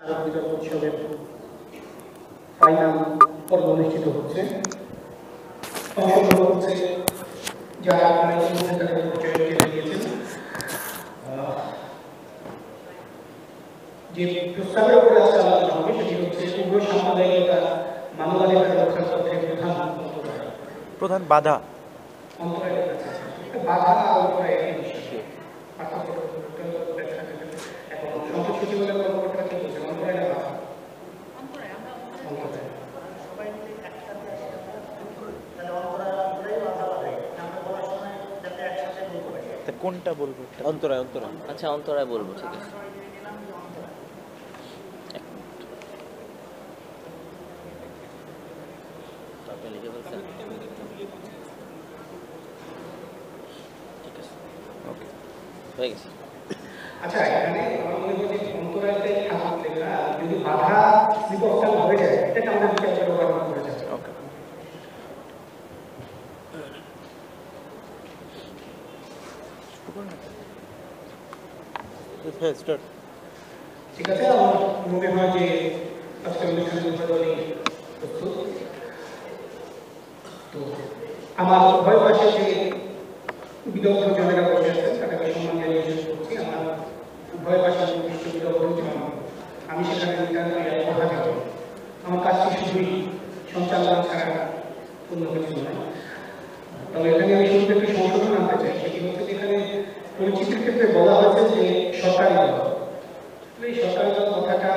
শারদ বিতর্ক উৎসবের ফাইনাল পর্ব অনুষ্ঠিত হচ্ছে। অংশগ্রহণ করছে যারা আপনারা ইতিমধ্যে তাদের পরিচয় দিয়ে দিয়েছেন। যে প্রস্তাবের উপরে আজকে আলোচনা হবে সেটি হচ্ছে উগ্র সাম্প্রদায়িকতা মানবাধিকার রক্ষার পথে প্রধান বাধা বাধা সংসদ সচিবালয় কর্মকর্তারা কি বলছেন? অন্তরায় না বাধা? কোনটা বলবো? অন্তরায় অন্তরায় আচ্ছা অন্তরায় বলবো, ঠিক আছে। আপনি লিখে বলছেন, ঠিক আছে, ওকে, হয়ে গেছে। আচ্ছা, এখানে আমার মনে হয় যে অন্তরায়তে থাকতে না, যদি বাধা বিপক্ষাল হয়ে যায় এটাকে আমাদের বিচার করে ব্যবহার করা যাবে। ওকে, ঠিক আছে, আমার মনে হয় যে আজকের অনুষ্ঠানের উদ্বোধনী প্রস্তুত। তো আমার উভয় পাশে যে বিদগ্ধ জনেরা বসে আছেন তাদেরকে সম্মান জানিয়ে শেষ করছি। আমার উভয় পাশে নির্দিষ্ট বিদগ্ধ জন, আমি সেখানে কথা যাব। আমার কাজটি শুধুই সঞ্চালন ছাড়া অন্য কিছু নয়। তবে এখানে আমি শুরুতে একটু সংশোধন আনতে চাই। সেটি হচ্ছে এখানে পরিচিতির ক্ষেত্রে বলা হয়েছে যে সরকারি দল। এই সরকারি দল কথাটা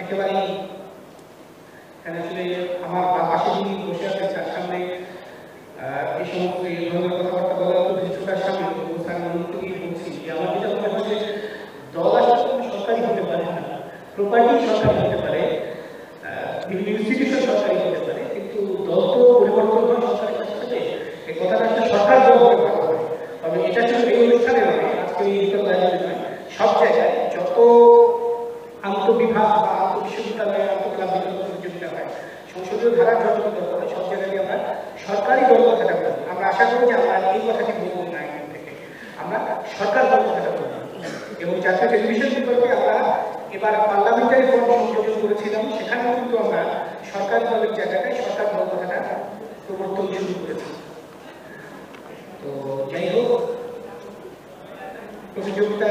একেবারেই আসলে আমার পাশে যিনি বসে আছেন তার সামনে এই সমস্ত এই ধরনের কথাবার্তা বলার তো কিছুটার সামনে স্যার অনুমতি বলছি যে আমার যেটা মনে হয় যে দল আসলে সরকারি হতে পারে না, প্রপার্টি সরকারি হতে পারে, বিভিন্ন ইনস্টিটিউশন সরকারি হতে পারে, কিন্তু দল তো পরিবর্তন হয় সরকারের কাছ থেকে। এই কথাটা একটা সরকার দল হতে ভালো হয়। তবে এটা শুধু এই অনুষ্ঠানে নয়, আজকে এই নয়, সব জায়গায় যত আন্তঃবিভাগ বা আন্তঃবিশ্ববিদ্যালয় আন্তঃক্লাব প্রতিযোগিতা হয়, সংসদীয় ধারার যতটা দরকার হয় সব জায়গায় আমরা সরকারি দল কথাটা বলি। আমরা আশা করি যে আমরা এই কথাটি বলবো না এখান থেকে, আমরা সরকার দল কথাটা বলবো। এবং জাতীয় টেলিভিশন বিতর্কে আমরা এবার পার্লামেন্টারি ফর্ম সংযোজন করেছিলাম, সেখানেও কিন্তু আমরা সরকার দলের জায়গাটায় সরকার দল কথাটা প্রবর্তন শুরু করেছি। তো যাই হোক, প্রতিযোগিতা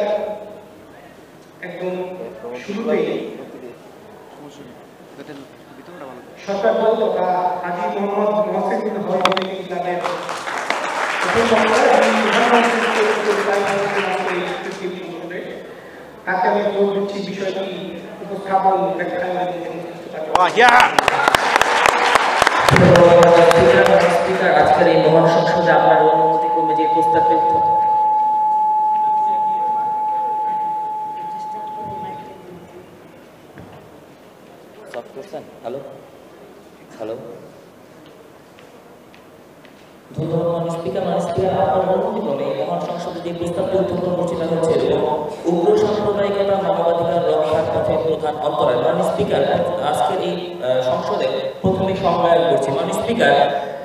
একদম শুরুতেই সরকার দল তথা হাজী মোহাম্মদ মহসিন বিন হরমনি ইসলামের তাকে আমি বলে দিচ্ছি বিষয়টি উপস্থাপন আজকের এই মহান সংসদে আপনার অনুমতি ক্রমে যে প্রস্তাবটি হ্যালো হ্যালো ধন্যবাদ স্পিকার। আপনার অনুমতি ক্রমে মহান সংসদে যে প্রস্তাবটি উত্থাপন করছে তা হচ্ছে উগ্র সাম্প্রদায়িকতা মানবাধিকার রক্ষার পথে প্রধান অন্তরায়। স্পিকার, আজকের এই সংসদে প্রথমে সংজ্ঞায়ন করছি। স্পিকার,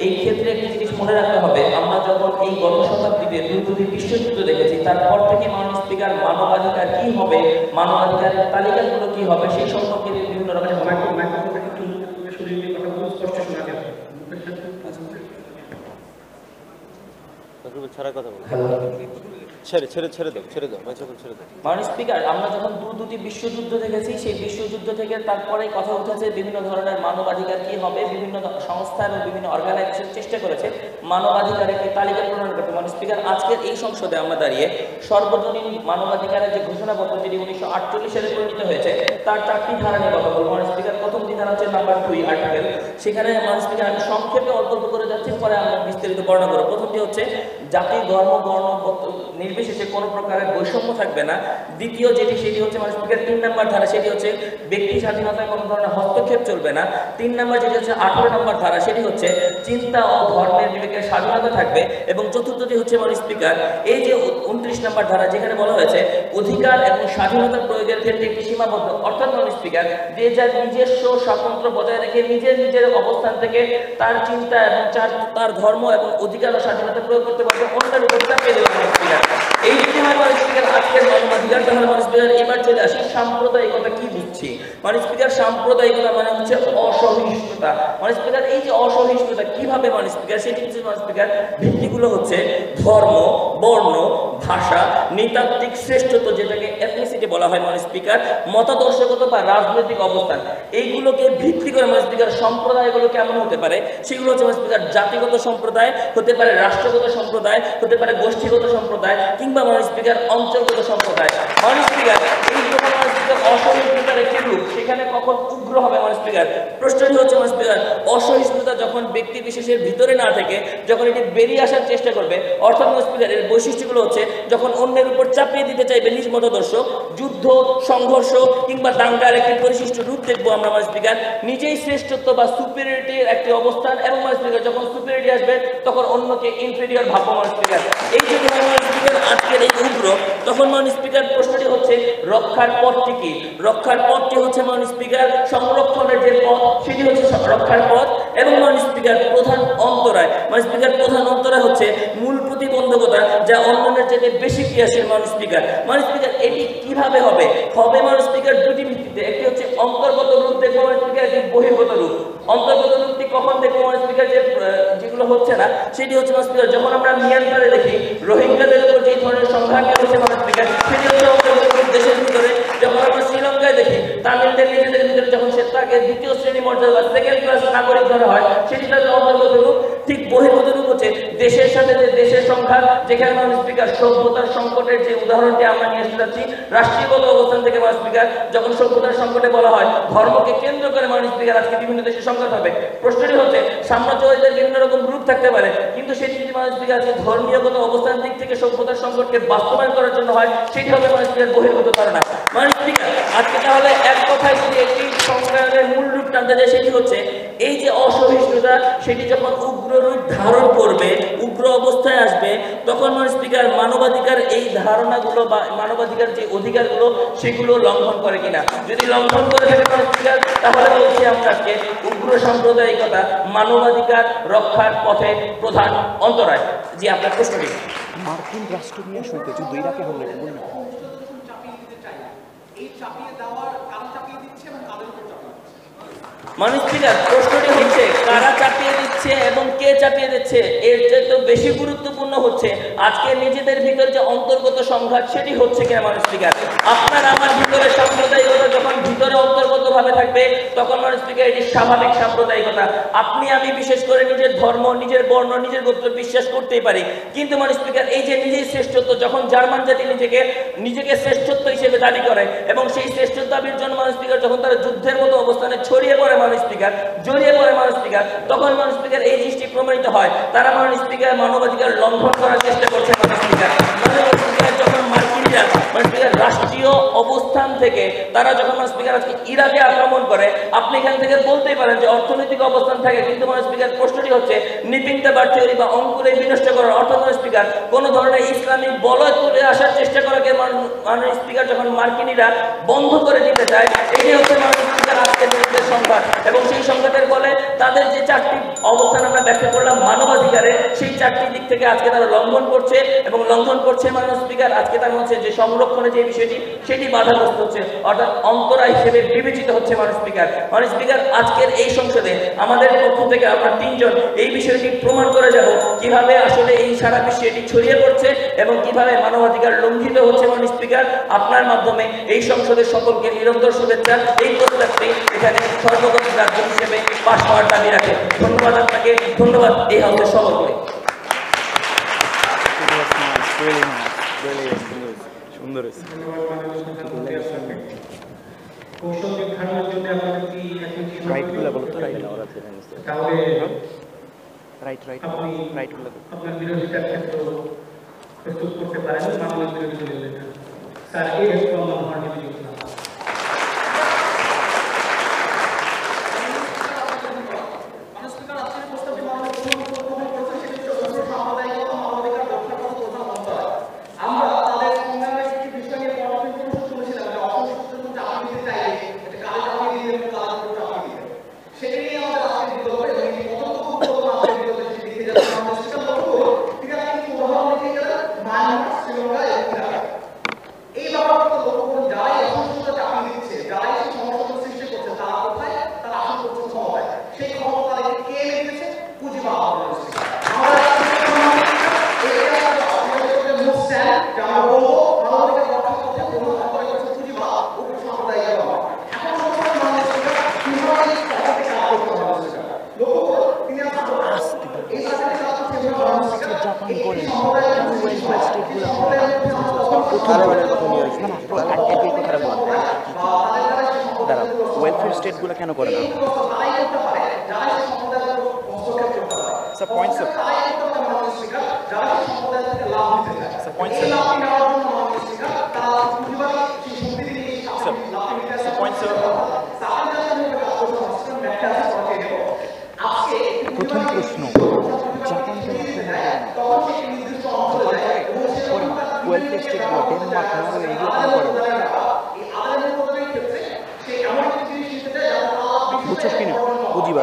এই ক্ষেত্রে একটি জিনিস মনে রাখতে হবে, আমরা যখন এই গত শতাব্দীতে দুই বিশ্বযুদ্ধ দেখেছি, তারপর থেকে স্পিকার মানবাধিকার কি হবে, মানবাধিকারের তালিকাগুলো কি হবে সেই সম্পর্কে বিভিন্ন রকমের ছাড়া কথা বল, ছেড়ে দাও স্পিকার, আমরা যখন দুটি বিশ্বযুদ্ধ দেখেছি, সেই বিশ্বযুদ্ধ থেকে তারপরে কথা উঠেছে বিভিন্ন ধরনের মানবাধিকার কি হবে, বিভিন্ন সংস্থা এবং বিভিন্ন অর্গানাইজেশন চেষ্টা করেছে মানবাধিকার একটি তালিকা প্রণয়ন করতে। স্পিকার, আজকের এই সংসদে আমরা দাঁড়িয়ে সর্বজনীন মানবাধিকারের যে ঘোষণাপত্র, যেটি 1948 সালে প্রণীত হয়েছে, তার 4টি ধারা নিয়ে কথা বলবো। স্পিকার, প্রথমটি ধারা হচ্ছে নাম্বার 2 আর্টিকেল। সেখানে স্পিকার আমি সংক্ষেপে অল্প করে যাচ্ছি, পরে আমরা বিস্তারিত বর্ণনা করব। প্রথমটি হচ্ছে জাতি, ধর্ম, বর্ণ নির্বিশেষে কোনো প্রকারের বৈষম্য থাকবে না। দ্বিতীয় যেটি, সেটি হচ্ছে স্পিকার 3 নম্বর ধারা, সেটি হচ্ছে ব্যক্তি স্বাধীনতায় কোনো ধরনের হস্তক্ষেপ চলবে না। 3 নম্বর যেটি হচ্ছে 18 নম্বর ধারা, সেটি হচ্ছে চিন্তা ও ধর্মের বিবেকের স্বাধীনতা থাকবে। এবং চতুর্থটি হচ্ছে স্পিকার এই যে 29 নম্বর ধারা, যেখানে বলা হয়েছে অধিকার এবং স্বাধীনতা প্রয়োগের ক্ষেত্রে একটি সীমাবদ্ধ, অর্থাৎ স্পিকার যে যার নিজস্ব স্বাতন্ত্র্য বজায় রেখে নিজের অবস্থান থেকে তার চিন্তা এবং তার ধর্ম এবং অধিকার ও স্বাধীনতা প্রয়োগ করতে পারবে, অন্যের উপর চাপিয়ে দেবে স্পিকার। এই যদি হয় স্পিকার আজকের মানবাধিকারটা হলো স্পিকার। এবার চলে আসি সাম্প্রদায়িকতা কি বুঝছি। সাম্প্রদায়িকতা মানে হচ্ছে অসহিষ্ণুতা। মানে স্পিকার এই যে অসহিষ্ণুতা কিভাবে মানে স্পিকার সেটি হচ্ছে মানে স্পিকার ভিত্তিগুলো হচ্ছে ধর্ম, বর্ণ, ভাষা, নৃতাত্ত্বিক শ্রেষ্ঠত্ব যেটাকে এথনিসিটি বলা হয় মানে স্পিকার, মতাদর্শগত বা রাজনৈতিক অবস্থান, এইগুলোকে ভিত্তি করে মানে স্পিকার সম্প্রদায়গুলো কেমন হতে পারে সেগুলো হচ্ছে মানে স্পিকার জাতিগত সম্প্রদায় হতে পারে, রাষ্ট্রগত সম্প্রদায় হতে পারে, গোষ্ঠীগত সম্প্রদায় কিংবা মানে স্পিকার অঞ্চলগত সম্প্রদায়। মানে স্পিকার এই মানে স্পিকার অসহিষ্ণুতার একটি রূপ, সেখানে কখন উগ্র হবে মানে স্পিকার প্রশ্নটি হচ্ছে মানে স্পিকার অসহিষ্ণুতা যখন ব্যক্তি বিশেষের ভিতরে না থেকে যখন এটি বেরিয়ে আসার চেষ্টা করবে, অর্থাৎ মানে স্পিকার এর বৈশিষ্ট্যগুলো হচ্ছে যখন অন্যের উপর চাপিয়ে দিতে চাইবে নিজ মতাদর্শ, যুদ্ধ, সংঘর্ষ কিংবা দাঙ্গার একটি পরিশিষ্ট রূপ দেখবো আমরা মানে স্পিকার, নিজেই শ্রেষ্ঠত্ব বা সুপিরিয়রিটির একটি অবস্থান, এবং মানে স্পিকার যখন সুপিরিয়রিটি আসবে তখন অন্যকে ইনফেরিয়র ভাববো মানে স্পিকার। এই যে মানে স্পিকার আজকের এই উগ্র, তখন মানে স্পিকার প্রশ্নটি হচ্ছে রক্ষার পথটি কি? রক্ষার পথটি হচ্ছে মানে স্পিকার সংরক্ষণের যে পথ সেটি হচ্ছে রক্ষার পথ, এবং মানে স্পিকার প্রধান অন্তরায় মানে স্পিকার প্রধান অন্তরায় হচ্ছে মূল প্রতিবন্ধকতা যা অন্যান্যের চেয়ে বেশি ক্রিয়াশীল মানে স্পিকার। মানে স্পিকার এটি কিভাবে হবে মানে স্পিকার দুটি ভিত্তিতে, একটি হচ্ছে অন্তর্গত রূপ দেখবো মানে স্পিকার, একটি বহির্গত রূপ। অন্তর্গত রূপটি কখন দেখবো মানে স্পিকার যেগুলো হচ্ছে না সেটি হচ্ছে মানে স্পিকার যখন আমরা মিয়ানমারে দেখি রোহিঙ্গাদের উপর যে ধরনের সংঘাত হচ্ছে মানে স্পিকার, সেটি হচ্ছে অন্তর্গত রূপ দেশের ভিতরে। যখন আমরা শ্রীলঙ্কায় দেখি তামিলদের নিজেদের ভিতরে যখন সে তাকে দ্বিতীয় শ্রেণী মর্যাদা বা সেকেন্ড ক্লাস নাগরিক ধরা হয়, সেটি তাদের অন্তর্গত রূপ। ঠিক বহির্গত রূপ হচ্ছে দেশের সাথে যে দেশের সংঘাত, যেখানে মানে স্পিকার সভ্যতার সংকটের যে উদাহরণটি আমরা নিয়ে এসে যাচ্ছি রাষ্ট্রীয়গত অবস্থান থেকে মানে স্পিকার, যখন সভ্যতার সংকটে বলা হয় ধর্মকে কেন্দ্র করে মানে স্পিকার আজকে বিভিন্ন দেশে সংঘাত হবে। প্রশ্নটি হচ্ছে সাম্রাজ্যবাদের বিভিন্ন রকম রূপ থাকতে পারে, কিন্তু সেটি যদি মানে স্পিকার আজকে ধর্মীয়গত অবস্থান দিক থেকে সভ্যতার সংকটকে বাস্তবায়ন করার জন্য হয়, সেটি হবে মানে স্পিকার বহির্গত ধারণা। মানে স্পিকার আজকে তাহলে এক কথায় যদি একটি সংগ্রামের মূল রূপ টানতে যায় সেটি হচ্ছে এই যে অসহিষ্ণুতা, সেটি যখন উগ্র রূপ ধারণ করবে, উগ্র অবস্থায় আসবে, তখন মানে স্পিকার মানবাধিকার এই ধারণাগুলো বা মানবাধিকার যে অধিকারগুলো সেগুলো লঙ্ঘন করে কিনা। যদি লঙ্ঘন করে থাকে মানে স্পিকার, তাহলে বলছি আমরা আজকে উগ্র সাম্প্রদায়িকতা মানবাধিকার রক্ষার পথে প্রধান অন্তরায়। জি, আপনার প্রশ্নটি। মার্কিন রাষ্ট্র নিয়ে শুনতে যুদ্ধ ইরাকে হামলা বলুন। মানে স্পিকার প্রশ্নটি হচ্ছে কারা চাপিয়ে দিচ্ছে এবং কে চাপিয়ে দিচ্ছে, এর চেয়ে তো বেশি গুরুত্বপূর্ণ হচ্ছে আজকে নিজেদের ভিতর যে অন্তর্গত সংঘাত সেটি হচ্ছে কিনা। মানে স্পিকার আপনার আমার ভিতরে সাম্প্রদায়িকতা যখন ভিতরে অন্তর্গত ভাবে থাকবে তখন মানে স্পিকার এটি স্বাভাবিক সাম্প্রদায়িকতা। আপনি আমি বিশেষ করে নিজের ধর্ম, নিজের বর্ণ, নিজের গোত্র বিশ্বাস করতেই পারি, কিন্তু মানে স্পিকার এই যে নিজের শ্রেষ্ঠত্ব, যখন জার্মান জাতি নিজেকে শ্রেষ্ঠত্ব হিসেবে দাবি করে এবং সেই শ্রেষ্ঠত্ব দাবির জন্য মানে স্পিকার যখন তারা যুদ্ধের মতো অবস্থানে ছড়িয়ে পড়ে মানে স্পিকার, জড়িয়ে পড়ে মানে স্পিকার, তখন মানে স্পিকার এই জিনিসটি প্রমাণিত হয় তারা মানে স্পিকার মানবাধিকার লঙ্ঘন করার চেষ্টা করছে মানে স্পিকার। যখন মার্কিনরা মানে স্পিকার রাষ্ট্রীয় অবস্থান থেকে তারা যখন মানে স্পিকার আজকে ইরাকে আক্রমণ করে, আপনি এখান থেকে বলতেই পারেন যে অর্থনৈতিক অবস্থান থাকে, কিন্তু মানে স্পিকার প্রশ্নটি হচ্ছে নিপিংটা বা থিওরি বা অঙ্কুরে বিনষ্ট করার অর্থ মানে স্পিকার কোন ধরনের ইসলামিক বলয় তুলে আসার চেষ্টা করাকে মানে স্পিকার যখন মার্কিনীরা বন্ধ করে দিতে চায়, এটি হচ্ছে মানে স্পিকার আজকের বিরুদ্ধের সংঘাত। এবং সেই সংঘাতের ফলে তাদের যে চারটি অবস্থান আমরা ব্যাখ্যা করলাম মানবাধিকারের, সেই চারটি দিক থেকে আজকে তারা লঙ্ঘন করছে এবং লঙ্ঘন করছে মানে স্পিকার আজকে তার হচ্ছে যে সংরক্ষণের যে বিষয়টি সেটি বাধাগ্রস্ত হচ্ছে, অর্থাৎ অন্তরা হিসেবে বিবেচিত হচ্ছে মানে স্পিকার। মানে স্পিকার আজকের এই সংসদে আমাদের পক্ষ থেকে আমরা তিনজন এই বিষয়টি প্রমাণ করে যাব কিভাবে আসলে এই সারা বিশ্বে এটি ছড়িয়ে পড়ছে এবং কিভাবে মানবাধিকার লঙ্ঘিত হচ্ছে মানে স্পিকার। আপনার মাধ্যমে এই সংসদের সকলকে নিরন্তর শুভেচ্ছা। এই প্রস্তাবটি এখানে সর্বগত রাজ্য হিসেবে পাশ হওয়ার দাবি রাখে। ধন্যবাদ আপনাকে, ধন্যবাদ এই হাউসের সকলকে। সুন্দর কৌশল নির্ধারণের জন্য আপনাদের কি রাইটগুলো বলো তো, রাইট তাহলে রাইট আপনি রাইটগুলো আপনার বিরোধিতার ক্ষেত্রে প্রস্তুত করতে পারেন মানবিক বিরোধী দলের নেতা। স্যার এই হচ্ছে আমার মহানীয় বিরোধী। এই ব্যাপারটা তালেবানের কথা নিয়ে আসবে। না না এই কথাটা বলুন দাঁড়াও ওয়েলফেয়ার স্টেটগুলো কেন করে না sir point sir point sir point sir প্রথম প্রশ্ন জাপানকে ওয়েলফেয়ার স্টেটগুলো ডেনমার্ক নরওয়ে এগুলো কেন করে না বুঝছস কিনা বুঝিবা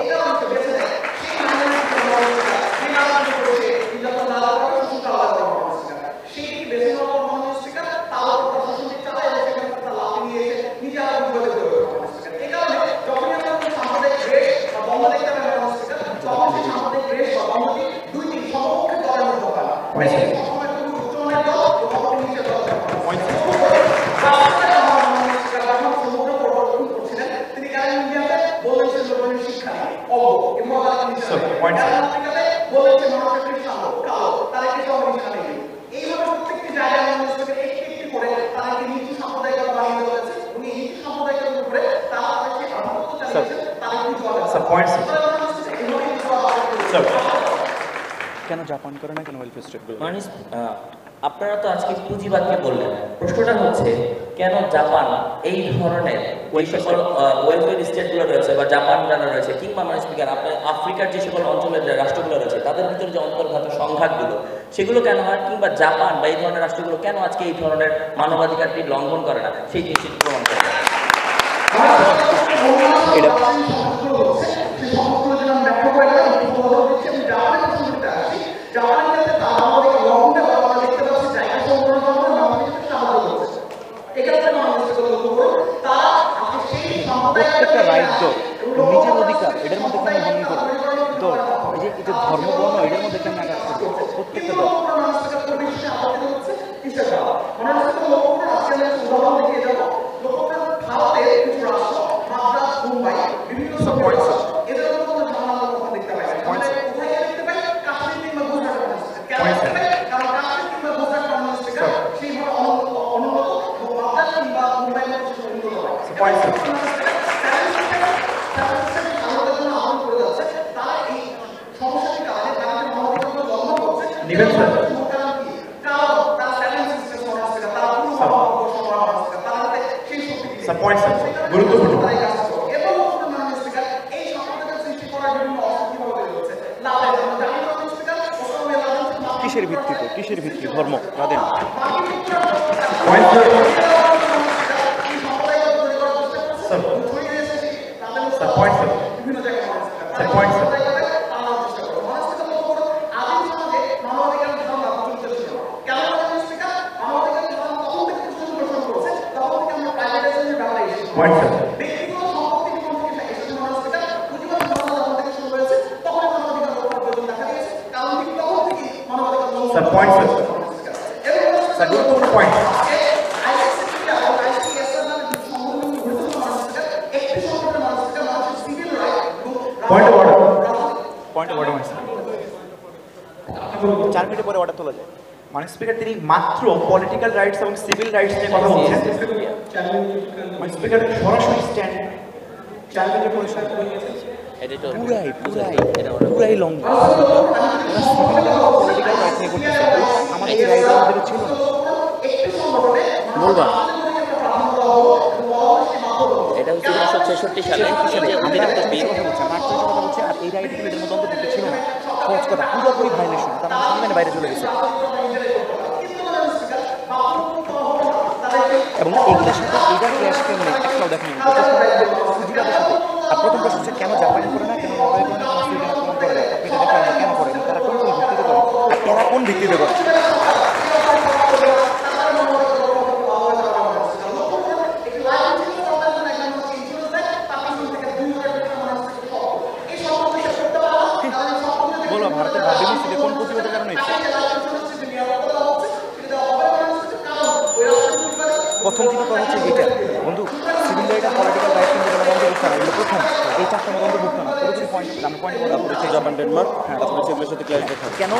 কেন জাপান করে না কেন ওয়েলফেয়ার স্টেটগুলো মানে আপনারা তো আজকে পুঁজিবাদকে বললেন, প্রশ্নটা হচ্ছে কেন জাপান এই ধরনের ওই সকল ওয়েলফেয়ার স্টেটগুলো রয়েছে বা জাপান যারা রয়েছে কিংবা মানে স্পিকার আপনার আফ্রিকার যে সকল অঞ্চলের যে রাষ্ট্রগুলো রয়েছে তাদের ভিতরে যে অন্তর্ঘাত সংঘাতগুলো সেগুলো কেন হয়, কিংবা জাপান বা এই ধরনের রাষ্ট্রগুলো কেন আজকে এই ধরনের মানবাধিকারটি লঙ্ঘন করে না সেই জিনিসটি প্রমাণ করে না। প্রত্যেকটা রাইট তো নিজের অধিকার এটার মধ্যে কেন ভঙ্গ করে তো এই যে ধর্ম বর্ণ এটার মধ্যে কেন আঘাত করবে প্রত্যেকটা দল কিসের ভিত্তিতে কিসের ভিত্তি ধর্ম তাদের মানে স্পিকার তিনি মাত্র পলিটিক্যাল রাইটস এবং সিভিল রাইটস নিয়ে কথা বলছেন। মানে স্পিকার সরাসরি স্ট্যান্ড চার্জের পরিষদ পুরাই লং পলিটিক্যাল রাইট নিয়ে করতেছে আমাদের এই রাইট আমাদের ছিল না বলবা এটা হচ্ছে 1966 সালে আমাদের একটা বিল কথা বলছে আর এই রাইটগুলো এর মধ্যে অন্তর্ভুক্ত ছিল না সহজ কথা পুরোপুরি ভায়োলেশন তার মানে সংবিধানের বাইরে চলে গেছে এবং এইগুলোর সাথে এইটা ক্ল্যাশ কেমন একটাও দেখেনি পুঁজিবাদের সাথে আর প্রথম প্রশ্ন হচ্ছে কেন জাপানি করে না কেন নরওয়ে করে না কেন সুইডেন আক্রমণ করে না আপনি এটা দেখেন কেন করে না তারা কোন ভিত্তিতে করে আর এরা কোন ভিত্তিতে করে বলো ভারতের ভাবি কোন প্রতিবাদের কারণে প্রথম থেকে কথা হচ্ছে এটা বন্ধু সিভিল এটা পলিটিক্যাল রাইটস কিন্তু কোনো অন্তর্ভুক্ত না, এগুলো প্রথম এই চারটা মধ্যে অন্তর্ভুক্ত না। পুরোপুরি পয়েন্ট আমি পয়েন্ট বলা তারপরে হচ্ছে জাপান ডেনমার্ক, তারপরে হচ্ছে এগুলোর সাথে ক্লাস দেখা। কেন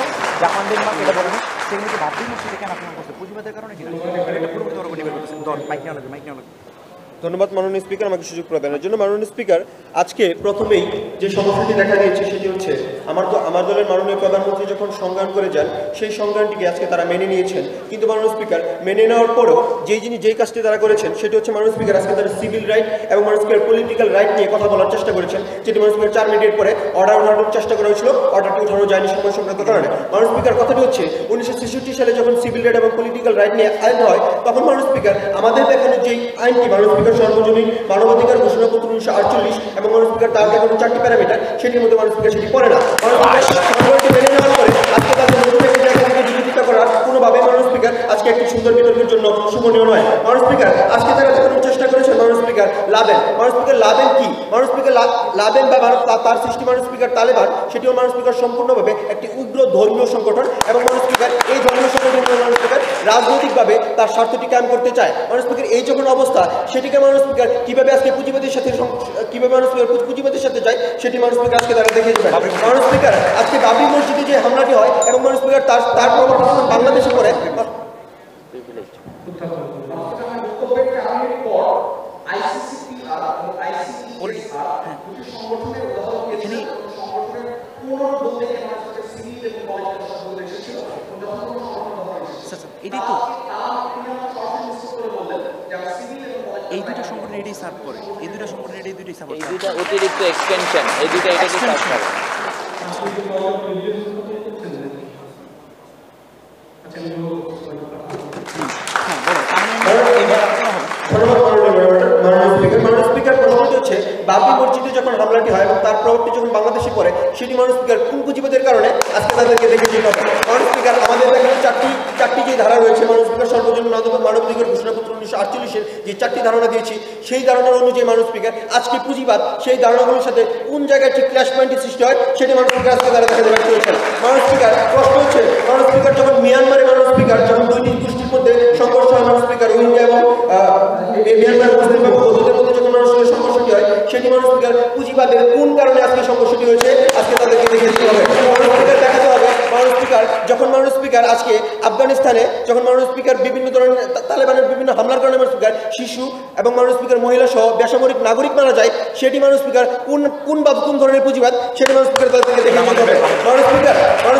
জাপান ডেনমার্ক এটা বলেন সেগুলোকে বাবরি মসজিদে কেন আক্রমণ করছে? পুঁজিবাদের কারণে কিনা এটা পুরোপুরি তর্ক নির্ভর করতেছে। মাইক নেওয়া লাগবে, মাইক নেওয়া লাগবে। ধন্যবাদ মাননীয় স্পিকার আমাকে সুযোগ প্রদানের জন্য। মাননীয় স্পিকার, আজকে প্রথমেই যে সমস্যাটি দেখা দিয়েছে সেটি হচ্ছে আমার দলের মাননীয় প্রধানমন্ত্রী যখন সংজ্ঞান করে যান সেই সংজ্ঞানটিকে আজকে তারা মেনে নিয়েছেন, কিন্তু মাননীয় স্পিকার মেনে নেওয়ার পরেও যেই কাজটি তারা করেছেন সেটি হচ্ছে মাননীয় স্পিকার আজকে তারা সিভিল রাইট এবং মাননীয় স্পিকার পলিটিক্যাল রাইট নিয়ে কথা বলার চেষ্টা করেছেন, যেটি মাননীয় স্পিকার 4 মিনিটের পরে অর্ডার উঠানোর চেষ্টা করা হয়েছিল, অর্ডারটি উঠানো যায়নি সময় সংক্রান্ত কারণে। মাননীয় স্পিকার, কথাটি হচ্ছে 1966 সালে যখন সিভিল রাইট এবং পলিটিক্যাল রাইট নিয়ে আইন হয় তখন মাননীয় স্পিকার আমাদের দেখানো যেই আইনটি মাননীয় স্পিকার সর্বজনীন মানবাধিকার ঘোষণাপত্র 1948 এবং মাননীয় স্পিকার তার দেখানো 4টি প্যারামিটার, সেটির মধ্যে মাননীয় স্পিকার সেটি পড়ে না। মেনে নেওয়ার পরে আজকে তাদের জায়গা থেকে বিরোধিতা করার কোনোভাবে মাননীয় স্পিকার আজকে একটি সুন্দর বিতর্কের জন্য শোভনীয় নয়। মাননীয় স্পিকার, আজকে তারা দেখানোর চেষ্টা করেছেন মাননীয় স্পিকার লাবেন। মাননীয় স্পিকার লাবেন কি? মাননীয় স্পিকার লাবেন বা তার সৃষ্টি মাননীয় স্পিকার তালেবান, সেটিও মাননীয় স্পিকার সম্পূর্ণভাবে একটি উগ্র ধর্মীয় সংগঠন এবং মাননীয় স্পিকার এই ধর্মীয় সংগঠন মাননীয় স্পিকার রাজনৈতিকভাবে তার স্বার্থটি কায়েম করতে চায়। মাননীয় স্পিকার এই যখন অবস্থা, সেটিকে মাননীয় স্পিকার কিভাবে আজকে পুঁজিবাদের সাথে পুঁজিবাদের সাথে যায় সেটি মাননীয় স্পিকার আজকে তারা দেখে দেবেন। মাননীয় স্পিকার, আজকে বাবরি মসজিদে যে হামলাটি হয় এবং মাননীয় স্পিকার তার প্রভাব বাংলাদেশে পড়ে এটাই তো এই দুটো সংগঠন এটাই সার্ভ করে, এই দুটো সংগঠন এটাই দুটোই সাপোর্ট করে। এই দুটো অতিরিক্ত এক্সটেনশন, এই দুটো এটাকে সার্ভ করে। মাননীয় স্পিকার, প্রশ্নটি হচ্ছে বাবরি মসজিদে যখন হামলাটি হয় এবং তার প্রভাবটি যখন বাংলাদেশে পড়ে সেটি মাননীয় স্পিকার কোন পুঁজিবাদের কারণে আজকে তাদেরকে দেখে দিতে হবে? মাননীয় স্পিকার, আমাদের এখানে চারটি যে ধারা রয়েছে মাননীয় স্পিকার সর্বজনীন মানবাধিকার ঘোষণাপত্র 1948-এর যে 4টি ধারণা দিয়েছি সেই ধারণার অনুযায়ী মাননীয় স্পিকার আজকে পুঁজিবাদ সেই ধারণাগুলোর সাথে কোন জায়গায় ঠিক ক্ল্যাশ পয়েন্টের সৃষ্টি হয় সেটি মাননীয় স্পিকার আজকে তারা দেখাতে ব্যর্থ হয়েছেন। মাননীয় স্পিকার, প্রশ্ন হচ্ছে মাননীয় স্পিকার যখন মিয়ানমারে মাননীয় স্পিকার যখন দুইটি গোষ্ঠীর মধ্যে সংঘর্ষ হয় মাননীয় স্পিকার রোহিঙ্গা এবং মিয়ানমার মুসলিম এবং বৌদ্ধদের মধ্যে যখন মানুষের সংঘর্ষটি হয় সেটি মাননীয় স্পিকার পুঁজিবাদের কোন কারণে আজকে সংঘর্ষটি হয়েছে আজকে তাদেরকে দেখে দিতে হবে। মাননীয় স্পিকার, দেখাতে হবে মাননীয় স্পিকার যখন মাননীয় স্পিকার আজকে আফগানিস্তানে যখন মাননীয় স্পিকার বিভিন্ন ধরনের তালেবানের বিভিন্ন হামলার কারণে মাননীয় স্পিকার শিশু এবং মাননীয় স্পিকার মহিলা সহ বেসামরিক নাগরিক মারা যায় সেটি মাননীয় স্পিকার কোন ধরনের পুঁজিবাদ সেটি মাননীয় স্পিকার তাদেরকে দেখে দিতে হবে। মাননীয়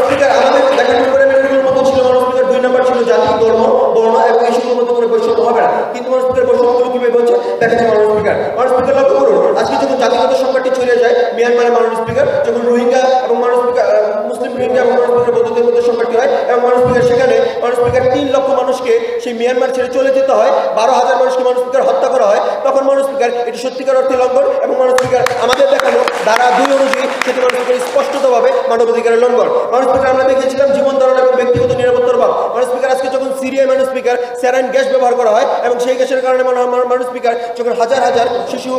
স্পিকার আমাদের দেখানোর করে মেট্রোগুলোর মতো ছিল মাননীয় স্পিকার 2 নম্বর ছিল জাতি, ধর্ম, বর্ণ এবং এই সকলের মধ্যে কোনো বৈষম্য হবে না, কিন্তু মাননীয় স্পিকার বৈষম্যগুলো কিভাবে হচ্ছে দেখাচ্ছে মাননীয় স্পিকার। মাননীয় স্পিকার, লক্ষ্য করুন আজকে যখন জাতিগত সংকটটি ছড়িয়ে যায় মিয়ানমারে মাননীয় স্পিকার যখন রোহিঙ্গা এবং মাননীয় স্পিকার মুসলিম রোহিঙ্গা এবং মাননীয় স্পিকার বৌদ্ধদের মধ্যে সংকটটি হয় এবং মাননীয় স্পিকার সেখানে মাননীয় স্পিকার 3 লক্ষ মানুষকে সেই মিয়ানমার ছেড়ে চলে যেতে হয়, 12,000 মানুষকে মাননীয় স্পিকার হত্যা করা হয়, তখন মাননীয় স্পিকার এটি সত্যিকার অর্থে লঙ্ঘন এবং মাননীয় স্পিকার আমাদের দেখানো ধারা 2 অনুযায়ী সেটি মাননীয় স্পিকার স্পষ্টতভাবে মানবাধিকারের লঙ্ঘন। মাননীয় স্পিকার, আমরা দেখেছিলাম জীবন ধারণ এবং ব্যক্তিগত নিরাপত্তার অভাব। মাননীয় স্পিকার, আজকে যখন সিরিয়ায় মাননীয় স্পিকার স্যালাইন গ্যাস ব্যবহার করা হয় এবং সেই গ্যাসের কারণে মাননীয় স্পিকার যখন হাজার শিশু,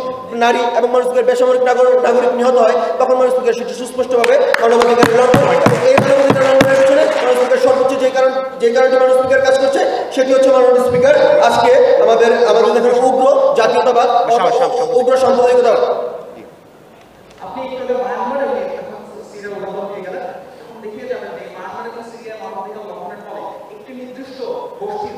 নারী এবং মাননীয় স্পিকার বেসামরিক নাগরিক নিহত হয় তখন মাননীয় স্পিকার সেটি সুস্পষ্টভাবে মানবাধিকারের লঙ্ঘন। এই মানবাধিকার লঙ্ঘনের পিছনে মাননীয় স্পিকার সর্বোচ্চ যে কারণটি মাননীয় স্পিকার কাজ করছে সেটি হচ্ছে মাননীয় স্পিকার আজকে আমাদের দেখানো উগ্র জাতীয়তাবাদ, উগ্র সাম্প্রদায়িকতাবাদ। আপনি একটু মায়ানমারে সিরিয়ার উদাহরণ দিয়ে গেলেন, তখন দেখিয়ে যাবেন যে মায়ানমার এবং সিরিয়ার মানবাধিকার লঙ্ঘনের ফলে একটি নির্দিষ্ট গোষ্ঠীর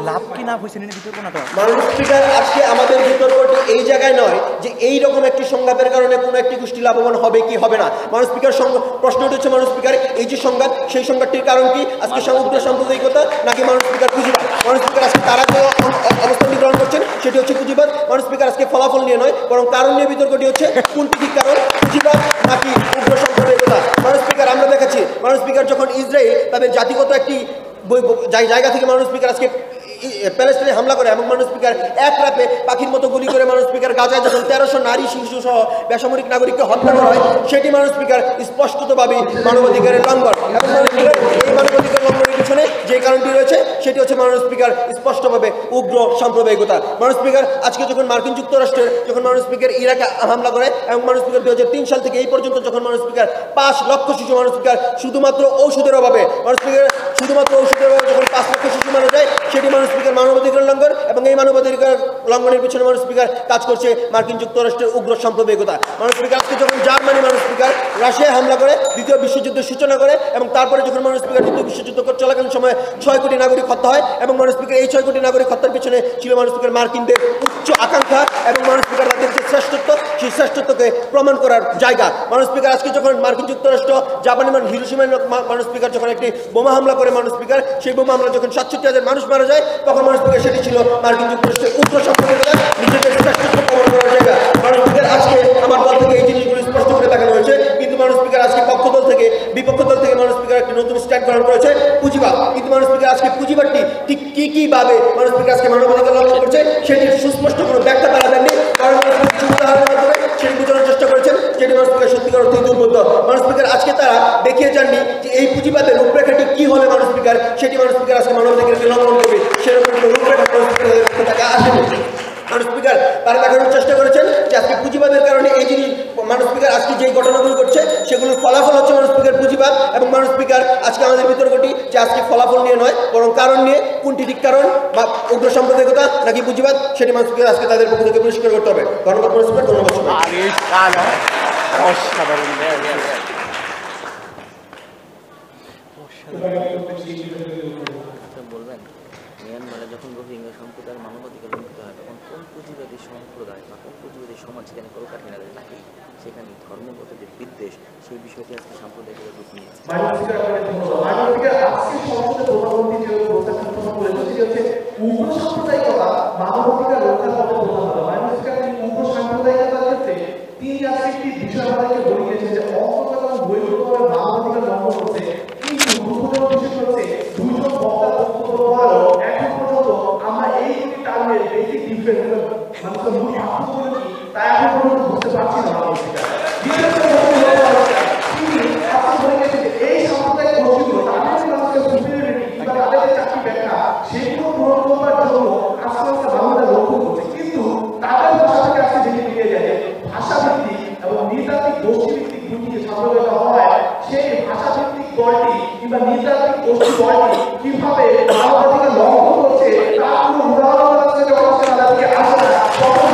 লাভ কি না হয়েছে বিতর্ক না। মাননীয় স্পিকার, আজকে আমাদের বিতর্কটি এই জায়গায় নয় যে এই রকম একটি সংঘাতের কারণে কোনো একটি গোষ্ঠী লাভবান হবে কি হবে না। মাননীয় স্পিকার, প্রশ্নটি হচ্ছে মাননীয় স্পিকার এই যে সংঘাত সেই সংঘাতটির কারণ কি আজকে সমগ্র সাম্প্রদায়িকতা নাকি মাননীয় স্পিকার পুঁজিবাদ? মাননীয় স্পিকার, আজকে তারা যে অবস্থানটি গ্রহণ করছেন সেটি হচ্ছে পুঁজিবাদ। মাননীয় স্পিকার, আজকে ফলাফল নিয়ে নয় বরং কারণ নিয়ে বিতর্কটি হচ্ছে কোনটি ঠিক কারণ, পুঁজিবাদ নাকি উগ্র সাম্প্রদায়িকতা। মাননীয় স্পিকার, আমরা দেখাচ্ছি মাননীয় স্পিকার যখন ইসরায়েল তাদের জাতিগত একটি জায়গা থেকে মাননীয় স্পিকার আজকে প্যালেস্টাইনে হামলা করে এবং মাননীয় স্পিকার এক রাতে পাখির মতো গুলি করে মাননীয় স্পিকার গাজায় যখন 1300 নারী শিশু সহ বেসামরিক নাগরিককে হত্যা করা হয় সেটি মাননীয় স্পিকার স্পষ্টতভাবে মানবাধিকারের লঙ্ঘন এবং এই মানবাধিকার লঙ্ঘনের পিছনে যে কারণটি রয়েছে সেটি হচ্ছে মাননীয় স্পিকার স্পষ্টভাবে উগ্র সাম্প্রদায়িকতা। মাননীয় স্পিকার, আজকে যখন মার্কিন যুক্তরাষ্ট্রের মাননীয় স্পিকার ইরাকে হামলা করে এবং মাননীয় স্পিকার 2003 সাল থেকে এই পর্যন্ত যখন মাননীয় স্পিকার 5 লক্ষ শিশু মাননীয় স্পিকার শুধুমাত্র ঔষধের অভাবে যখন 5 লক্ষ শিশু মারা যায় সেটি মাননীয় স্পিকার মানবাধিকার লঙ্ঘন এবং এই মানবাধিকার লঙ্ঘনের পিছনে মানুষ স্পিকার কাজ করছে মার্কিন যুক্তরাষ্ট্রের উগ্র সাম্প্রদায়িকতা। মানুষ স্পিকার আজকে যখন জার্মানি মানুষ স্পিকার রাশিয়ায় হামলা করে দ্বিতীয় বিশ্বযুদ্ধের সূচনা করে এবং তারপরে যখন মানুষ স্পিকার দ্বিতীয় বিশ্বযুদ্ধ চলাকালীন সময়ে 6 কোটি নাগরিক হত্যা হয় এবং মানুষ স্পিকার এই 6 কোটি নাগরিক হত্যার পিছনে ছিল মানুষ স্পিকার মার্কিনদের উচ্চ আকাঙ্ক্ষা এবং মানুষ স্পিকার তাদের যে শ্রেষ্ঠত্ব সেই শ্রেষ্ঠত্বকে প্রমাণ করার জায়গা। মানুষ স্পিকার আজকে যখন মার্কিন যুক্তরাষ্ট্র জাপানি হিরোশিমায় মানুষ স্পিকার যখন একটি বোমা হামলা করে মানুষ স্পিকার সেই বোমা হামলা যখন 67,000 মানুষ মারা যায় তখন মানুষ স্পিকার সেটি ছিল মার্কিন যুক্তরাষ্ট্রের উগ্র সাম্প্রদায়িকতা নিজেদের শ্রেষ্ঠত্ব প্রমাণ করার জায়গা। মানুষ স্পিকার আজকে আমার দল থেকে এই জিনিসগুলো স্পষ্ট করে দেখানো হয়েছে, কিন্তু মানুষ স্পিকার আজকে পক্ষ দল থেকে বিপক্ষ দল থেকে মানুষ স্পিকার একটি নতুন স্ট্যান্ড গ্রহণ করেছে পুঁজিবাদ। কিন্তু মানুষ স্পিকার আজকে পুঁজিবাদটি ঠিক কি ভাবে মানুষ স্পিকার আজকে মানবাধিকার লঙ্ঘন করছে সেটির সুস্পষ্ট কোনো ব্যাখ্যা তারা দেননি, কারণ মানুষ কিছু উদাহরণের মাধ্যমে সেটি বোঝানোর চেষ্টা করেছেন যেটি মানুষ স্পিকার সত্যিকার অর্থে দুর্বোধ্য। মানুষ স্পিকার আজকে তারা দেখিয়ে যাননি যে এই পুঁজিবাদের রূপরেখাটি কি হলে মানুষ স্পিকার সেটি মানুষ স্পিকার আজকে মানবাধিকারকে লঙ্ঘন করবে সেরকম কোনো রূপরেখা মানুষ স্পিকার আসেনি। মানুষ স্পিকার তারা দেখানোর চেষ্টা করেছেন যে আজকে পুঁজিবাদের কারণে এই জিনিস মানুষ স্পিকার আজকে যেই ঘটনাগুলো করছে সেগুলোর ফলাফল হচ্ছে মানুষ স্পিকার পুঁজিবাদ। এবং মানুষ স্পিকার আজকে আমাদের বিতর্কটি যে আজকে ফলাফল নিয়ে নয় বরং কারণ নিয়ে, কোনটি ঠিক কারণ বা উগ্র সাম্প্রদায়িকতা নাকি পুঁজিবাদ সেটি মানুষ স্পিকার আজকে তাদের পক্ষ থেকে পরিষ্কার করতে হবে। ধন্যবাদ মানুষ স্পিকার, ধন্যবাদ অসাধারণ। বলবেন মিয়ানমারে যখন রোহিঙ্গা সম্প্রদায়ের মানবাধিকার লঙ্ঘিত হয় তখন কোন পুঁজিবাদী সম্প্রদায় বা কোন পুঁজিবাদী সমাজ সেখানে কলকাঠি না দেয় নাকি সেখানে ধর্মগত যে বিদ্বেষ সেই বিষয়টি আজকে সাম্প্রদায়িক রূপ নিয়েছে। উগ্র সাম্প্রদায়িকতা মানবাধিকার রক্ষার পথে প্রধানত উগ্র সাম্প্রদায়িকতার ক্ষেত্রে তিনি আজকে একটি বিষয় আমাদেরকে বলে গেছেন যে অন্তত বৈধভাবে মানবাধিকার লঙ্ঘন করছে। কিন্তু দুঃখজনক বিষয় হচ্ছে দুইজন বক্তার বক্তব্য পরেও এখন পর্যন্ত আমরা এই দুটি টার্মের বেসিক ডিফারেন্স মানুষের মূল পার্থক্য কি তা এখন পর্যন্ত বুঝতে পারছি না। এই সাম্প্রদায়িক গোষ্ঠীগুলো তাদের মানুষের সুপিরিয়রিটি কিংবা তাদের যে চাকরি ব্যাখ্যা সেগুলো পূরণ করবার জন্য আস্তে আস্তে বাংলাদেশ লক্ষ্য করছে, কিন্তু তাদের ভাষা থেকে আজকে যেটি বেরিয়ে যায় ভাষাভিত্তিক এবং নৃতাত্ত্বিক গোষ্ঠীভিত্তিক দুটি সাম্প্রদায়িক হয় সেই ভাষাভিত্তিক দলটি কিংবা নৃতাত্ত্বিক গোষ্ঠী দলটি কিভাবে মানবাধিকার লঙ্ঘন করছে তার কোনো উদাহরণ আছে যখন তাদেরকে আসে না তখন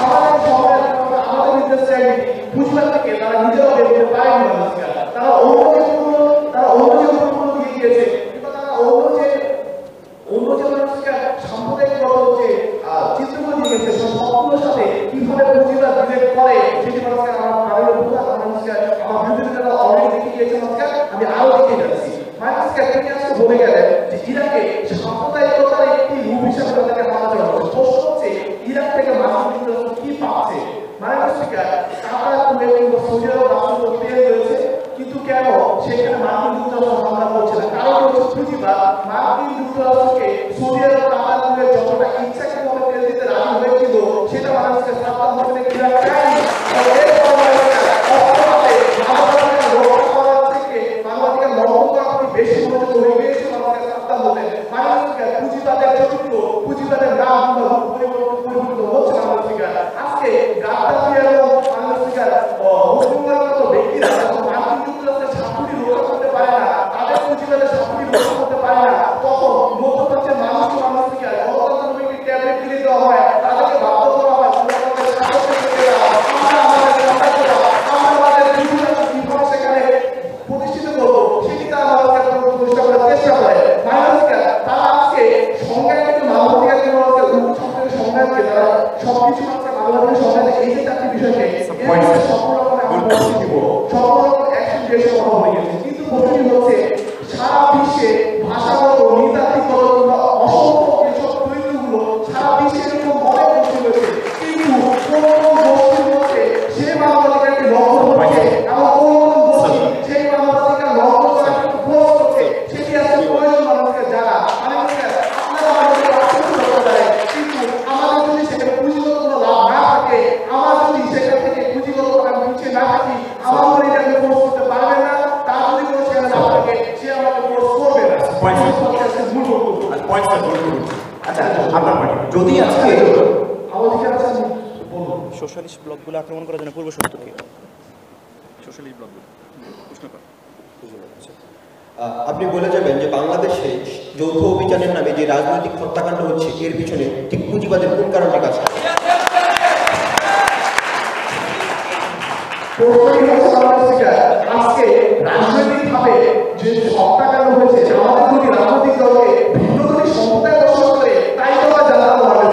আমাদের সমাজ আমাদের নির্দেশে বুঝবার থেকে তারা নিজেরা বেরোতে পারেনি। মানবাধিকার তারা অন্য যে দিয়ে গিয়েছে কিংবা তারা অন্য যে মানবাধিকার সাম্প্রদায়িক যে চিত্রগুলো দিয়ে গেছে সবগুলোর সাথে কিভাবে পুঁজিবাদ রিলেট করে সেটি মানুষকে আমার বিরোধী যারা অলরেডি দেখে গিয়েছে মানুষকে আমি আরো দেখে যাচ্ছি। মানুষকে তিনি আজকে বলে গেলেন যে ইরাকে সাম্প্রদায়িকতার একটি রূপ হিসাবে তাদেরকে মানা চলা হচ্ছে। প্রশ্ন হচ্ছে ইরাক থেকে মার্কিন যুক্তরাষ্ট্র কি পাচ্ছে? কাতার কুয়েত কিংবা সৌদি আরব রাষ্ট্র তেল রয়েছে, কিন্তু কেন সেখানে মার্কিন যুক্তরাষ্ট্র হামলা করছে না? কারণ হচ্ছে পুঁজিবাদ মার্কিন যুক্তরাষ্ট্রকে সৌদি আরব কাতার কুয়েত যতটা ইচ্ছাকৃতভাবে তেল দিতে রাজি হয়েছিল সেটা মানুষকে সাবধান হতে ইরাক চায়নি। মানবাধিকার লঙ্ঘন করা খুবই বেশি মনোযোগ হয়ে গিয়েছে মানুষকে সাবধান হতে। মানবাধিকার পুঁজিবাদের চরিত্র পুঁজিবাদের নাম পরিবর্তিত হচ্ছে মানবাধিকার। আজকে গাদ্দাফি এবং মানবাধিকার মুসলিমদের মতো ব্যক্তিরা মার্কিন যুক্তরাষ্ট্রের ছাত্রী রক্ষা করতে পারে না, তাদের পুঁজিবাদের ছাত্রী রক্ষা করতে পারে না, তখন মধ্যপ্রাচ্যের মানুষকে মানবাধিকার গণতন্ত্র ট্যাবলেট কিনে দেওয়া হয়, তাদেরকে বাধ্য করা হয় সেখানে প্রতিষ্ঠিত করবো সেটি তারা প্রতিষ্ঠা করার চেষ্টা করে। মানবাধিকার তারা আজকে সংজ্ঞায়িত মানবাধিকার সংজ্ঞাকে তারা সবকিছু মানবাধিকার সংজ্ঞাতে এই যে চারটি বিষয়কে সকল রকম অ্যাকশন যেসব কথা হয়ে গেছে, কিন্তু প্রশ্নটি হচ্ছে সারা বিশ্বে ভাষাগত নৃতাত্ত্বিকগত কিংবা অসংখ্য যেসব চরিত্রগুলো সারা বিশ্বে এরকম অনেক গোষ্ঠী রয়েছে, কিন্তু কোন গোষ্ঠীর মধ্যে সেই মানবাধিকারকে লঙ্ঘন হচ্ছে এবং কোন গোষ্ঠী সেই মানবাধিকার লঙ্ঘন করার প্রয়োগ করছে সেটি আসলে প্রয়োজন মানবাধিকার যারা মানবাধিকার আপনারা আমাদের করতে পারে, কিন্তু আমাদের যদি সেখানে পুঁজিগত কোনো লাভ না থাকে, আমার যদি সেখান থেকে পুঁজিগত পিছিয়ে না থাকি, আমার উপর এটাকে ফোর্স করতে পারবে না, তার যদি কোনো সেখানে লাভ থাকে সে আমাকে ফোর্স করবে না। আচ্ছা আপনার যদি আজকে আমাদের কাছে সোশ্যালিস্ট ব্লকগুলো আক্রমণ করার জন্য পূর্ব শর্ত কি? সোশ্যালিস্ট ব্লকগুলো প্রশ্ন কর আপনি বলে যাবেন যে বাংলাদেশে যৌথ অভিযানের নামে যে রাজনৈতিক হত্যাকাণ্ড হচ্ছে এর পিছনে ঠিক পুঁজিবাদের কোন কারণে কাজ করে? আজকে রাজনৈতিকভাবে যে হত্যাকাণ্ড হয়েছে আমাদের দুটি রাজনৈতিক দলকে ভিন্ন দুটি সম্প্রদায় দর্শন করে তাই তোমরা জানানো হবে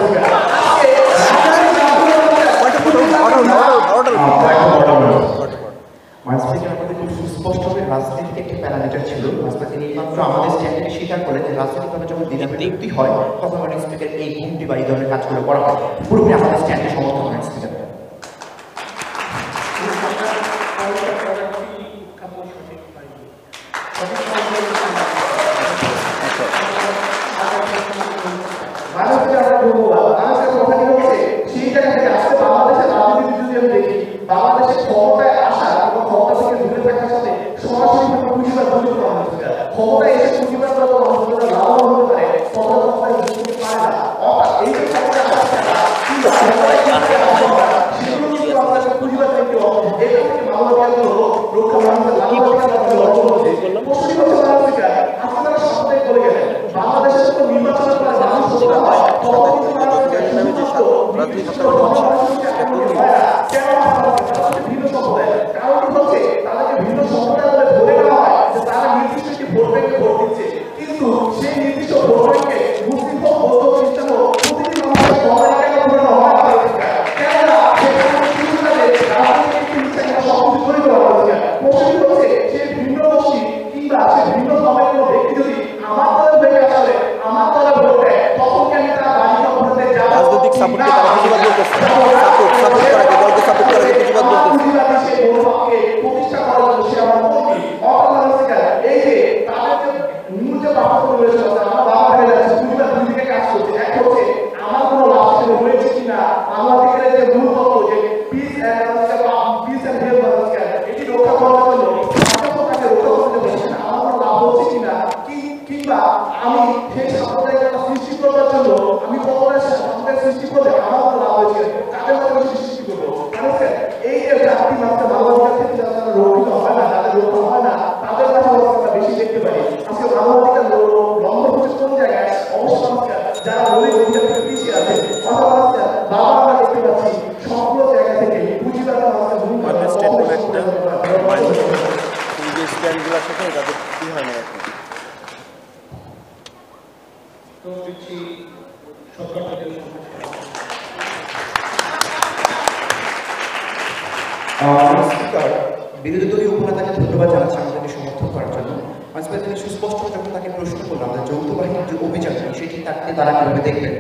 আমাদের খুব সুস্পষ্টভাবে রাজনীতিতে একটি প্যারামিটার ছিল। তিনি মাত্র আমাদের স্ট্যান্ডকে স্বীকার করে যে রাজনৈতিকভাবে যখন দ্বিধাবিভক্তি হয় তখন মানে স্পিকার এই ঘুমটি বা এই ধরনের কাজগুলো করা হয়। পুরোপুরি আমাদের স্ট্যান্ডে সমর্থন হয় স্পিকার। বাংলাদেশের ক্ষমতায় আসা এবং ক্ষমতা থেকে দূরে থাকার সাথে সরাসরি পুঁজিবাদ জড়িত করা হয়েছে। ক্ষমতায় এসে পুঁজিবাদগত মানুষরা লাভবান হতে পারে, ক্ষমতায় বুঝতে পারে না। অর্থাৎ এই যে সেগুলো কিন্তু আমাদের পুঁজিবাদের একটি অংশ। এটা থেকে মানবাধিকার রক্ষা মানুষের আপনারা সবাই বলে গেলেন বাংলাদেশের তো নির্বাচনের পরে মানুষ হত্যা হয় তখন কিন্তু ভিন্ন সম্প্রদায় বলে ধরে নেওয়া হয় যে তারা নির্দিষ্ট একটি ভোট ব্যাংকে ভোট দিচ্ছে, কিন্তু সেই নির্দিষ্ট ভোট ব্যাংকে মুসলিম হোক, বৌদ্ধ, খ্রিস্টান হোক, প্রতিটি মানুষের কেন ধরে নেওয়া হয়? কেননা সেই ভিন্ন গোষ্ঠী কিংবা সেই ভিন্ন ধর্মের কোনো ব্যক্তি যদি আমার দলের ব্যাংকে আসলে আমার দলে ভোট দেয় তখন কি আমি তার বাড়িতে ভোটে যাব? রাজনৈতিক সাপোর্টকে তারা প্রতিবাদ করতেছে, সাপোর্ট করাকে, দলকে সাপোর্ট করাকে প্রতিবাদ করতেছে। প্রতিষ্ঠা করার জন্য সে আমার কর্মী অর্থনৈতিক এই যে তাদের যে মূল যে পার্থক্য রয়েছে আমার বাবা হয়ে যাচ্ছে পুঁজিবাদ দুই দিকে কাজ করছে। এক হচ্ছে আমার কোনো লাভ রয়েছে কিনা, বাংলাদেশের যে মূল তত্ত্ব যে পিস এন্ড হেলথ এটি রক্ষা করার জন্য তাকে রক্ষা করতে বলছে না, আমার কোনো লাভ হচ্ছে কিনা, কিংবা আমি সেই সাম্প্রদায়িকতা সৃষ্টি করার জন্য আমি কতটা সাম্প্রদায়িক সৃষ্টি করলে আমার কোনো লাভ হয়েছে তাদের মধ্যে আমি সৃষ্টি করবো। এই যে জাতি মাত্রা মানবাধিকার থেকে যারা রক্ষিত হয় না, যাদের রক্ষা হয় না তাদের কাছে আমরা বেশি দেখতে পাই। আজকে মানবাধিকার লঙ্ঘন হচ্ছে কোন জায়গায়? অবশ্যই যারা মৌলিক অধিকার থেকে পিছিয়ে আছে বাবা আমরা দেখতে পাচ্ছি সবগুলো জায়গা থেকে পুঁজিবাদ স্ট্যান্ডগুলোর সাথে তাদের কি হয় না এখন তো দিচ্ছি সরকার থেকে বিরোধী দলীয় উপনেতাকে ধন্যবাদ জানাচ্ছি আমাদেরকে সমর্থন করার জন্য। তিনি সুস্পষ্ট যখন তাকে প্রশ্ন করলাম যে যৌথ বাহিনীর যে অভিযান সেটি তাকে তারা কিভাবে দেখবেন,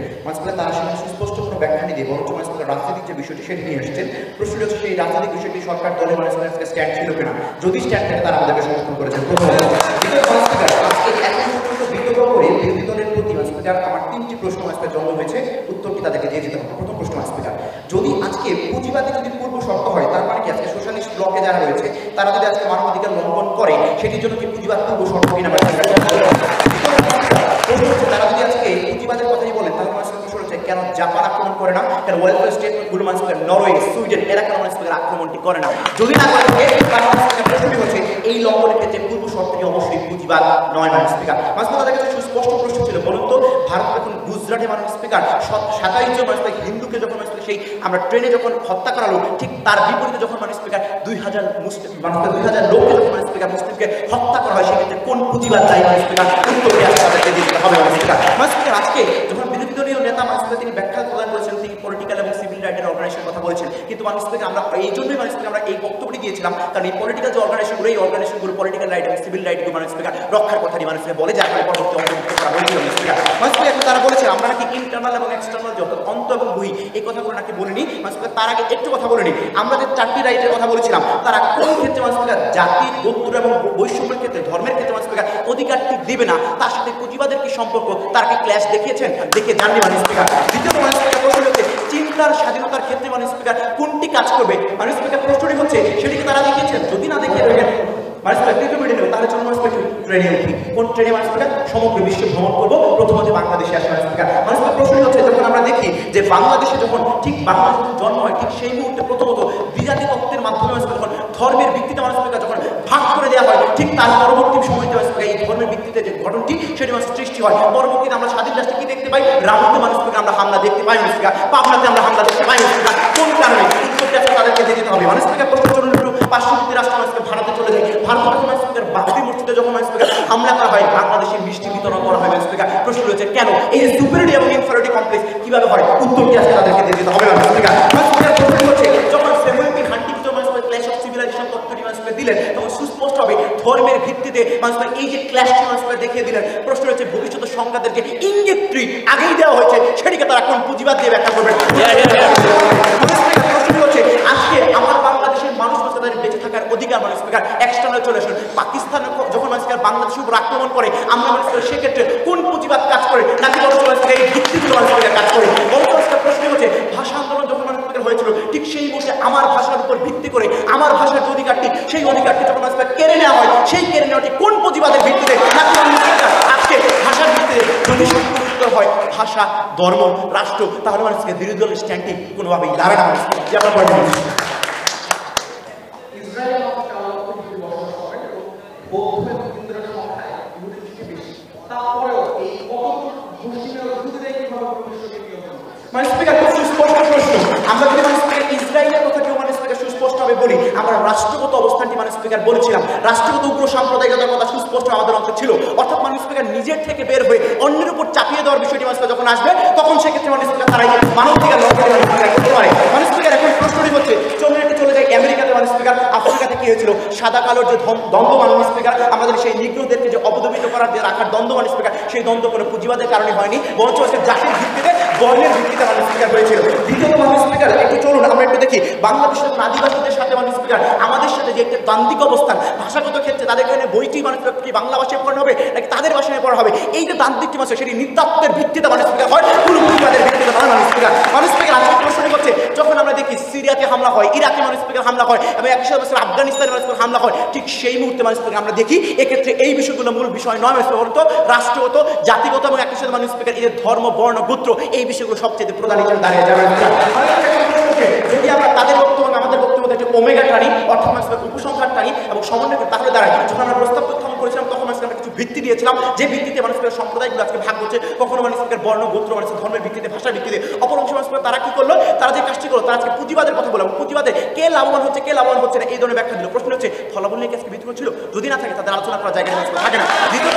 তারা সেখানে সুস্পষ্ট কোনো ব্যাখ্যা নিয়ে বরঞ্চ রাজনৈতিক যে বিষয়টি সেটি নিয়ে আসছেন। প্রশ্নটি হচ্ছে সেই রাজনৈতিক বিষয়টি সরকার দলের স্ট্যান্ড ছিল কিনা, যদি স্ট্যান্ড থাকে তারা আমাদেরকে সমর্থন করেছেন। বিরোধী দলের প্রতি আমার তিনটি প্রশ্ন জন্ম হয়েছে, উত্তরটি তাদেরকে দিয়ে যেতে হবে। প্রথম প্রশ্ন স্পিকার, যদি আজকে পুঁজিবাদী যদি পূর্ব শর্ত হয় তার মানে কি আজকে সোশ্যালিস্ট ব্লকে যারা রয়েছে তারা যদি আজকে মানবাধিকার লঙ্ঘন করে সেটির জন্য কি পুঁজিবাদ পূর্ব শর্ত কিনা? তারা যদি আজকে পুঁজিবাদের কথাই বলেন তাহলে প্রশ্ন হচ্ছে কেন জাপান আক্রমণ করে না, কেন ওয়েলফেয়ার স্টেটগুলো নরওয়ে, সুইডেন এরা কেন আক্রমণটি করে না? যদি না করে থাকে তাহলে প্রশ্নটি হচ্ছে এই লঙ্ঘনের ক্ষেত্রে পূর্ব শর্তটি অবশ্যই পুঁজিবাদ নয়। মানুষ স্পিকার তাদের কাছে সুস্পষ্ট প্রশ্ন ছিল, বলুন তো ভারত যখন গুজরাটে মানুষ স্পিকার 27 জন মানুষ হিন্দুকে যখন সেই আমরা ট্রেনে যখন হত্যা করালো ঠিক তার বিপরীতে যখন মানুষ স্পিকার 2000 মুসলিম 2000 লোককে যখন মানুষ স্পিকার মুসলিমকে হত্যা করা হয় সেক্ষেত্রে কোন পুঁজিবাদ চাই মানুষ স্পিকার? উত্তরটি তাদেরকে দিতে হবে। মানুষ স্পিকার আজকে যখন বিরোধী দলীয় নেতা মানুষ তিনি ব্যাখ্যা প্রদান করেছেন, তিনি পলিটিক্যাল এবং সিভিল রাইটের অর্গানাইজেশনের কথা বলেছেন, কিন্তু মানুষ স্পিকার আমরা এই জন্যই মানুষ স্পিকার আমরা এই বক্তব্যটি দিয়েছিলাম কারণ এই পলিটিক্যাল যে অর্গানাইজেশনগুলো এই অর্গানাইজেশনগুলো পলিটিক্যাল রাইট এবং সিভিল রাইটগুলো মানুষ স্পিকার রক্ষার কথা মানুষ বলে যার ফলে পরবর্তী অন্তর্ভুক্ত করা হয়েছিল। এখন তারা বলেছে আমরা নাকি ইন্টারনাল এবং এক্সটার্নাল যত অন্ত এবং বহি এই কথাগুলো নাকি বলিনি। তার আগে একটু কথা বলিনি, আমরা যে 4টি রাইটের কথা বলেছিলাম তারা কোন ক্ষেত্রে মানুষ জাতি, গোত্র এবং বৈষম্যের ক্ষেত্রে ধর্মের ক্ষেত্রে মানুষ অধিকারটি দেবে না, তার সাথে পুঁজিবাদের কি সম্পর্ক তারা কি ক্লাস দেখিয়েছেন? দেখে জাননি মানুষ স্পিকার। দ্বিতীয় মানুষ প্রশ্ন হচ্ছে চিন্তার স্বাধীনতার ক্ষেত্রে মানুষ স্পিকার কোনটি কাজ করবে? মানুষ স্পিকার প্রশ্নটি হচ্ছে সেটিকে তারা দেখিয়েছেন, যদি না দেখিয়ে থাকেন মানুষ তাহলে চলুন মানুষ ট্রেনে উঠি। কোন ট্রেনে মানুষ সমগ্র বিশ্বে ভ্রমণ করবো সর্বপ্রথম বাংলাদেশে আসে মানুষের প্রশ্ন হচ্ছে যখন আমরা দেখি যে বাংলাদেশে যখন ঠিক বাংলাদেশে জন্ম হয় ঠিক সেই মুহূর্তে প্রথমত দ্বিজাতি তত্ত্বের মাধ্যমে যখন ধর্মের ভিত্তিতে মানুষকে যখন ভাগ করে দেওয়া হয় ঠিক তার পরবর্তী সময়তে এই ধর্মের ভিত্তিতে যে ঘটনটি সেটি মানুষের সৃষ্টি হয়। পরবর্তীতে আমরা স্বাধীন রাষ্ট্রে কি দেখতে পাই? রামতে মানুষকে আমরা হামলা দেখতে পাই, মানুষকে পাবনাতে আমরা হামলা দেখতে পাই, কোন কারণে উত্তরটি আসলে তাদেরকে দিয়ে দিতে হবে। মানুষকে প্রথম চলুন পার্শ্ববর্তী রাষ্ট্র মানুষকে ভারতে চলে যায়, ভারতের মানুষকে বাবরি মসজিদে যখন মানুষকে হামলা করা হয় বাংলাদেশে মিষ্টি বিতরণ করা হয় মানুষকে। প্রশ্ন রয়েছে কেন এই সুপিরিয়রিটি এবং ইনফিরিয়রিটি কমপ্লেক্স কিভাবে হয়? উত্তরটি আসলে তাদেরকে দিয়ে দিতে হবে মানুষকে। প্রশ্ন হচ্ছে যখন সেভেন্টিন হান্টিংটন মানুষকে ক্ল্যাশ অফ সিভিলাইজেশন তত্ত্বটি মানুষকে দিলেন তখন সুস্পষ্ট হবে ধর্মের ভিত্তিতে মানুষকে এই যে ক্ল্যাশটি মানুষকে দেখিয়ে দিলেন। প্রশ্ন হচ্ছে ভবিষ্যৎ সংঘাতের যে ইঙ্গিতটি আগেই দেওয়া হয়েছে সেটিকে তারা কোন পুঁজিবাদ দিয়ে ব্যাখ্যা করবেন? প্রশ্ন হচ্ছে আজকে আমার বাংলাদেশের মানুষ তাদের বেঁচে থাকার অধিকার মানুষকে এক্সটার্নাল চলে আসুন পাকিস্তান যখন মানুষকে বাংলাদেশের উপর আক্রমণ করে আমরা মানুষকে সেক্ষেত্রে কোন পুঁজিবাদ কাজ করে নাকি মানুষকে এই ভিত্তিগুলো মানুষকে কাজ করে? প্রশ্ন হচ্ছে ভাষা আন্দোলন যখন মানুষকে হয়েছিল ঠিক সেই মুহূর্তে আমার ভাষার উপর ভিত্তি করে আমার ভাষার যে অধিকারটি সেই অধিকারটি যখন মানুষকে কেড়ে নেওয়া হয় সেই কেড়ে নেওয়াটি কোন পুঁজিবাদের ভিত্তিতে নাকি আজকে ভাষার ভিত্তিতে যদি সংযুক্ত হয় ভাষা ধর্ম রাষ্ট্র তাহলে মানুষকে বিরোধী দলের স্ট্যান্ডটি কোনোভাবেই দাঁড়ায় না। মানুষ ইসরায়েল বসবাস করে এবং বৌদ্ধ এবং হিন্দুরা সংখ্যায় ইহুদি বেশি বেশি, তারপরেও এই কত মুসলিমের ইহুদিরাই কিভাবে ভবিষ্যতে নিয়ন্ত্রণ করে? মানুষকে খুব সুস্পষ্ট প্রশ্ন। আমরা যদি মানুষকে ইসরায়েলের কথা কেউ মানুষকে সুস্পষ্টভাবে বলি আমরা রাষ্ট্রগত অবস্থানটি মানুষকে বলেছিলাম, রাষ্ট্রগত উগ্র সাম্প্রদায়িকতার কথা সুস্পষ্ট আমাদের অন্তর ছিল। অর্থাৎ মানুষকে নিজের থেকে বের হয়ে অন্যের উপর চাপিয়ে দেওয়ার বিষয়টি মানুষকে যখন আসবে তখন সেক্ষেত্রে মানুষকে তারা মানবাধিকার লঙ্ঘন করতে পারে। মানুষকে এখন প্রশ্নটি হচ্ছে চলে যায় আমেরিকাতে মানুষকে আফ্রিকাতে কি হয়েছিল সাদা কালোর যে দ্বন্দ্ব মানুষকে আমাদের সেই নিগ্রোদেরকে যে অবদমিত করার যে রাখার দ্বন্দ্ব মানুষকে সেই দ্বন্দ্ব কোনো পুঁজিবাদের কারণে হয়নি বরঞ্চ জাতির ভিত্তিতে বর্ণের ভিত্তিতে মানুষ স্পিকার হয়েছিল। দ্বিতীয়ত মানুষ স্পিকার একটু চলুন আমরা একটু দেখি বাংলাদেশের আদিবাসীদের সাথে মানুষ স্পিকার আমাদের সাথে যে একটা দ্বান্দ্বিক অবস্থান ভাষাগত ক্ষেত্রে তাদের এখানে বইটি মানুষ কি বাংলা ভাষায় পড়ানো হবে নাকি তাদের ভাষায় পড়া হবে এই যে দ্বান্দ্বিকটি মানুষ সেটি নিতাত্ত্বের ভিত্তিতে মানুষ স্পিকার হয় কোনো পুঁজিবাদের ভিত্তিতে নয়। মানুষ স্পিকার আজকে প্রশ্ন করছে যখন আমরা দেখি সিরিয়াতে হামলা হয় ইরাকে মানুষ স্পিকার হামলা হয় এবং একই সাথে আফগানিস্তানে মানুষ হামলা হয় ঠিক সেই মুহূর্তে মানুষ স্পিকার আমরা দেখি এক্ষেত্রে এই বিষয়গুলো মূল বিষয় নয় মানুষ বলতো রাষ্ট্রগত জাতিগত এবং একই সাথে মানুষ স্পিকার এই যে ধর্ম বর্ণ গোত্র এই বিষয়গুলো সবচেয়ে প্রধান হিসেবে দাঁড়িয়ে যাবে। যদি আমরা তাদের বক্তব্য আমাদের বক্তব্য একটা ওমেগা টানি অর্থাৎ মানুষের উপসংখ্যার টানি এবং সমন্বয় তাহলে দাঁড়ায় যখন আমরা প্রস্তাব উত্থাপন করেছিলাম তখন মানুষকে আমরা কিছু ভিত্তি দিয়েছিলাম যে ভিত্তিতে মানুষের সম্প্রদায়গুলো আজকে ভাগ করছে কখনো মানুষের বর্ণ গোত্র মানুষের ধর্মের ভিত্তিতে ভাষার ভিত্তিতে অপর অংশ মানুষ তারা কি করলো তারা যে কাজটি করলো তারা আজকে পুঁজিবাদের কথা বললাম পুঁজিবাদে কে লাভবান হচ্ছে কে লাভবান হচ্ছে না এই ধরনের ব্যাখ্যা দিল। প্রশ্ন হচ্ছে ফলাফল নিয়ে আজকে বিতর্ক ছিল যদি না থাকে তাদের আলোচনা করার জায়গা থাকে না। দ্বিতীয়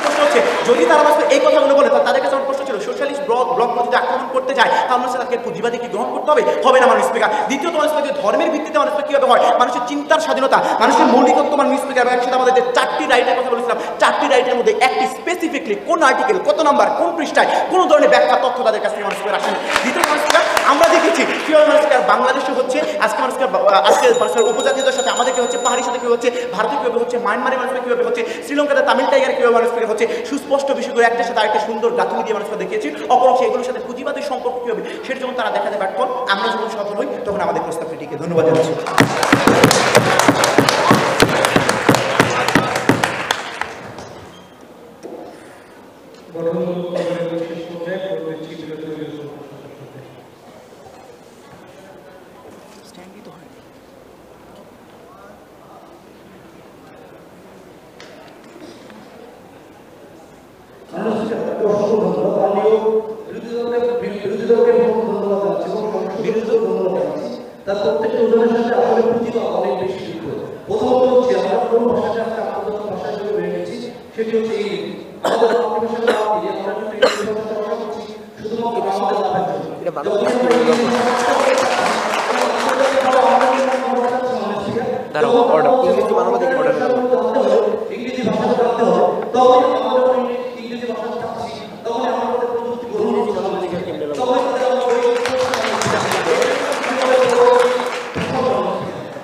প্রশ্ন হচ্ছে যদি তারা মানুষকে এই কথাগুলো বলে তাদের কাছে আমার প্রশ্ন ছিল সোশ্যালিস্ট ব্লক যদি আক্রমণ করতে যায় তাহলে তাদেরকে পুঁজিবাদী কি গ্রহণ করতে হবে না মানুষ স্পিকার। দ্বিতীয়ত মানুষ ধর্মের ভিত্তিতে মানুষকে কিভাবে হয় মানুষের চিন্তার স্বাধীনতা মানুষের মৌলিকত্ব মানুষ স্পিকার এবং একসাথে আমাদের যে 4টি রাইটের কথা বলেছিলাম 4টি রাইটের মধ্যে একটি স্পেসিফিকলি কোন আর্টিকেল কত নাম্বার কোন পৃষ্ঠায় কোন ধরনের ব্যাখ্যা তথ্য তাদের কাছ থেকে মানুষকে আসেন। দ্বিতীয় মানুষকে আমরা দেখেছি কিভাবে মানুষকে বাংলাদেশে হচ্ছে আজকে মানুষকে মানুষের উপজাতিদের সাথে আমাদেরকে হচ্ছে পাহাড়ির সাথে কীভাবে হচ্ছে ভারতে কীভাবে হচ্ছে মায়ানমারের মানুষকে কীভাবে হচ্ছে শ্রীলঙ্কাতে তামিল টাইগার কীভাবে মানুষকে হচ্ছে সুস্পষ্ট বিষয়গুলো একটার সাথে আরেকটা সুন্দর গাঁথুনি দিয়ে মানুষকে দেখিয়েছি অপরংশ এগুলোর সাথে পুঁজিবাদের সম্পর্ক কীভাবে সেটা যখন তারা দেখাতে ব্যর্থ আমরা যখন সফল হই তখন আমাদের প্রস্তাবটি টিকে। ধন্যবাদ জানাচ্ছি। তার প্রত্যেকটা উদাহরণের সাথে আমাদের পরিচিত অনেক বেশি যুক্ত। প্রথমত হচ্ছে আমরা কোন ভাষাটা আজকে আন্তর্জাতিক ভাষা হিসেবে বেড়ে গেছি সেটি হচ্ছে এই আমাদের মাতৃভাষাটা শুধুমাত্র আমাদের ইংরেজি ভাষা জানতে হবে তখন আমরা ইংরেজি ভাষা শিখছি তখন আমাদের প্রযুক্তি গ্রহণ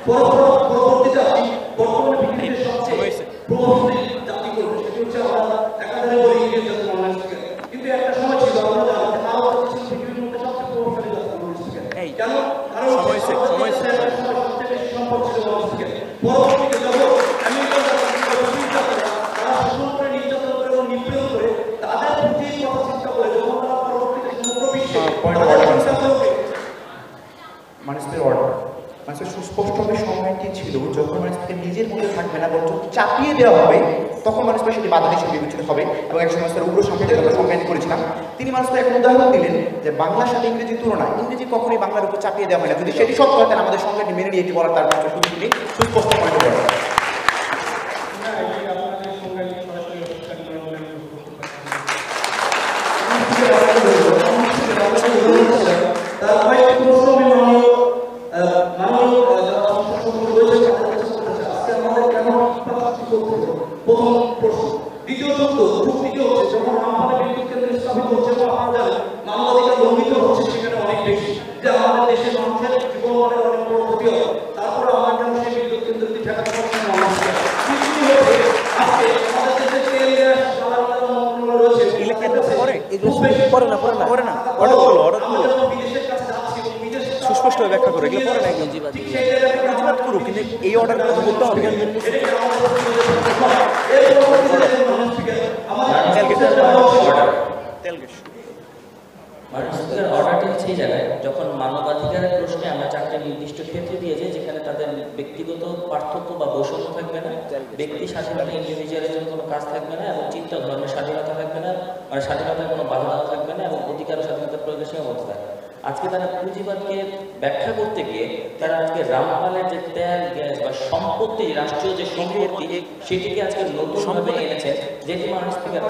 পরবর্তীতে আসি বর্তমানে পৃথিবীর সবচেয়ে প্রভাবশালী জাতি সেটি হচ্ছে আমরা পয়েন্ট অফ অর্ডার মানুষের অর্ডার মানুষের সুস্পষ্টভাবে সময়টি ছিল যখন মানুষকে নিজের মধ্যে থাকবে না বরং চাপিয়ে দেওয়া হবে তখন মানুষকে সেটি বাধা হিসেবে বিবেচিত হবে এবং একজন মানুষের উগ্র সংকেতের আমরা সংজ্ঞায়িত করেছিলাম। তিনি মানুষকে এক উদাহরণ দিলেন যে বাংলার সাথে ইংরেজির তুলনা ইংরেজি কখনোই বাংলার উপর চাপিয়ে দেওয়া হয় না, যদি সেটি সত্য হয় তাহলে আমাদের সংজ্ঞাটি মেনে নিয়ে এটি বলার তার মানুষের সুযোগটি সুস্পষ্ট পয়েন্ট অফ অর্ডার। তার কয়েকটি প্রশ্ন আমি মাননীয় যারা সংসদ রয়েছে তাদের কাছে করতে চাই। আজকে আমাদের কেন প্রার্থী করতে হবে? প্রথম প্রশ্ন। দ্বিতীয় যুক্তি হচ্ছে যখন আমাদের বিদ্যুৎ কেন্দ্র স্থাপিত হচ্ছে বা আপনারা জানেন মানবাধিকার লঙ্ঘিত হচ্ছে সেখানে অনেক বেশি, যে আমাদের দেশের মানুষের জীবনমানের অনেক বড় ক্ষতি হয়, তারপরে আমার কেন সেই বিদ্যুৎ কেন্দ্রটি ঠেকাতে পারছে না মানুষ? আজকে আমাদের দেশে তেল গ্যাস জ্বালানি মন্ত্রণালয় রয়েছে, সুস্পষ্টভাবে ব্যাখ্যা করে এগুলো পরে না একদম প্রতিবাদ করুক, কিন্তু এই অর্ডারগুলো করতে হবে। অর্ডারটি হচ্ছে এই জায়গায় যখন মানবাধিকারের প্রশ্নে আমরা 4টা নির্দিষ্ট ক্ষেত্রে দিয়েছি যেখানে তাদের ব্যক্তিগত পার্থক্য বা বৈষম্য থাকবে না, ব্যক্তি স্বাধীনতা ইন্ডিভিজুয়ালের জন্য কোনো কাজ থাকবে না এবং চিন্তা ধর্মের স্বাধীনতা থাকবে না, মানে স্বাধীনতার কোনো বাধা থাকবে না এবং অধিকার ও স্বাধীনতার প্রয়োগের সীমাবদ্ধতা থাকবে। আজকে তারা পুঁজিবাদকে ব্যাখ্যা করতে গিয়ে তারা আজকে রামপালের যে তেল গ্যাস বা সম্পত্তি, রাষ্ট্রীয় যে সম্পত্তি সেটিকে আজকে নতুনভাবে এনেছে, যেটি মানুষ স্পিকার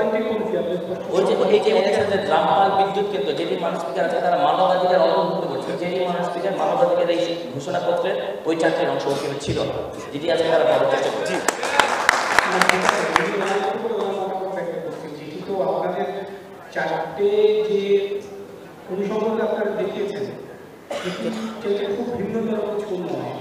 ওই যে এই যে এনেছেন যে রামপাল বিদ্যুৎ কেন্দ্র, যেটি মানুষ স্পিকার আছে তারা মানবাধিকার অন্তর্ভুক্ত করছে, যেটি মানুষ স্পিকার মানবাধিকার এই ঘোষণাপত্রের ওই 4টির অংশ ছিল, যেটি আজকে তারা বলার চেষ্টা করছে। তো আপনাদের 4টে যে অনুসন্ধান আপনারা দেখিয়েছেন খুব ভিন্নতর কিছু নয়।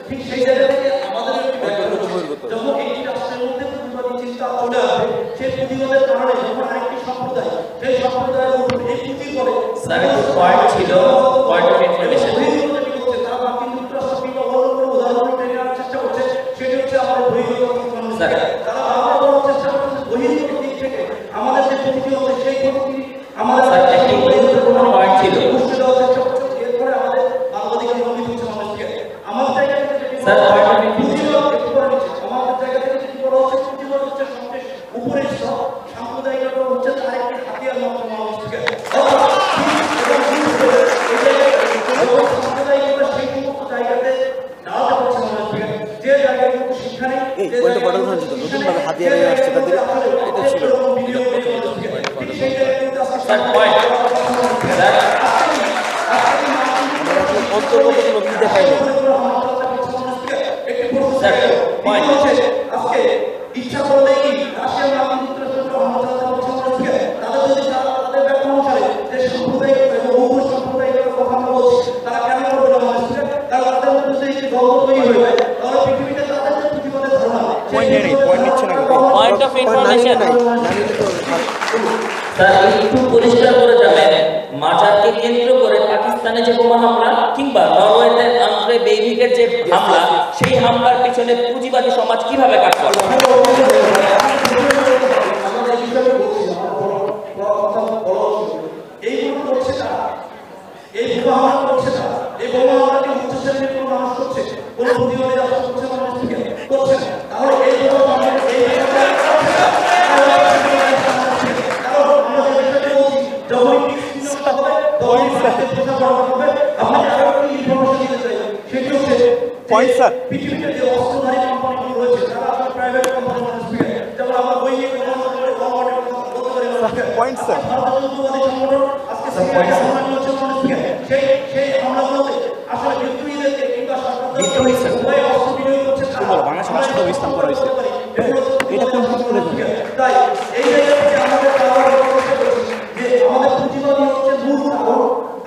ঠিক সেই জায়গা থেকে আমাদের যখন এই রাষ্ট্রের মধ্যে প্রতিবাদী চিন্তা চলে আসে, সেই প্রতিবাদের কারণে যখন আরেকটি সম্প্রদায় সেই সম্প্রদায়ের উপর এই পুঁজি করে পয়েন্ট ছিল পয়েন্ট অফ ইনফরমেশন তারা মার্কিন যুক্তরাষ্ট্র কিংবা অন্য কোনো উদাহরণ টেনে আনার চেষ্টা করছে, সেটি হচ্ছে আমাদের বহির্গত মানুষ। তারা আমরা বলার চেষ্টা করছে বহির্গত দিক থেকে আমাদের যে ক্ষতি হচ্ছে সেই ক্ষতি আমাদের কোনো পয়েন্ট ছিল বুঝতে দেওয়ার চেষ্টা করছে, এরপরে আমাদের মানবাধিকার লঙ্ঘিত হচ্ছে মানুষকে। আমার জায়গা থেকে স্যার আমাদের জায়গা থেকে যেটি বলা হচ্ছে পুঁজিবাদ হচ্ছে সবচেয়ে উপরের স্তর, সাম্প্রদায়িকতা হচ্ছে তার একটি হাতিয়ার মাত্র মানুষকে। সাম্প্রদায়িকতা সেই সমস্ত জায়গাতে দাঁড়াতে পারছে মানুষকে, যে জায়গায় কিন্তু শিক্ষা নেই, নতুনভাবে হাতিয়ার হয়ে আসছে তাদের এটা ছিল অন্তর্গত কোনো দেখাই নেই। আজকে ইচ্ছা করলে কি রাশিয়া মার্কিন যুক্তরাষ্ট্র তাদের যদি তাদের ব্যাখ্যা অনুসারে যে সাম্প্রদায়িক এবং বহু সাম্প্রদায়িকতার কথা আমরা বলছি, তারা কেন করবে না মানুষকে? তারা তাদের মধ্যে যদি একটি দ্বন্দ্ব তৈরি হয়ে যায় তাহলে পৃথিবীতে তাদের যে প্রতিবাদের ধারণা পয়েন্ট অফ ইনফরমেশন একটু পরিষ্কার করে যাবেন। মাজারকে কেন্দ্র করে পাকিস্তানে যে বোমা হামলা কিংবা নরওয়েতে আন্দ্রে বেইভিকের যে হামলা, সেই হামলার পিছনে পুঁজিবাদী সমাজ কিভাবে কাজ করে? এইগুলো করছে না, এই বোমা হামলা করছে না, এই বোমা হামলাটি উচ্চ শ্রেণীর কোনো মানুষ করছে, কোনো প্রতিবাদী রাষ্ট্র করছে না, মানুষ থেকে করছে না। তাহলে এই বোমা হামলা এই পয়েন্ট স্যার পৃথিবীতে যে অস্ত্রধারী কোম্পানিগুলো রয়েছে যারা আপনার প্রাইভেট কোম্পানি মানুষকে, যেমন আমরা বইয়ে পয়েন্ট স্যার সেই হামলাগুলোতে আসলে বিদ্রোহীদেরকে কিংবা বাংলাদেশ রাষ্ট্র ইসলাম করা হয়েছে, এটা কোন তাই এই জায়গা থেকে আমাদের যে আমাদের পুঁজিবাদী হচ্ছে মূল কারণ,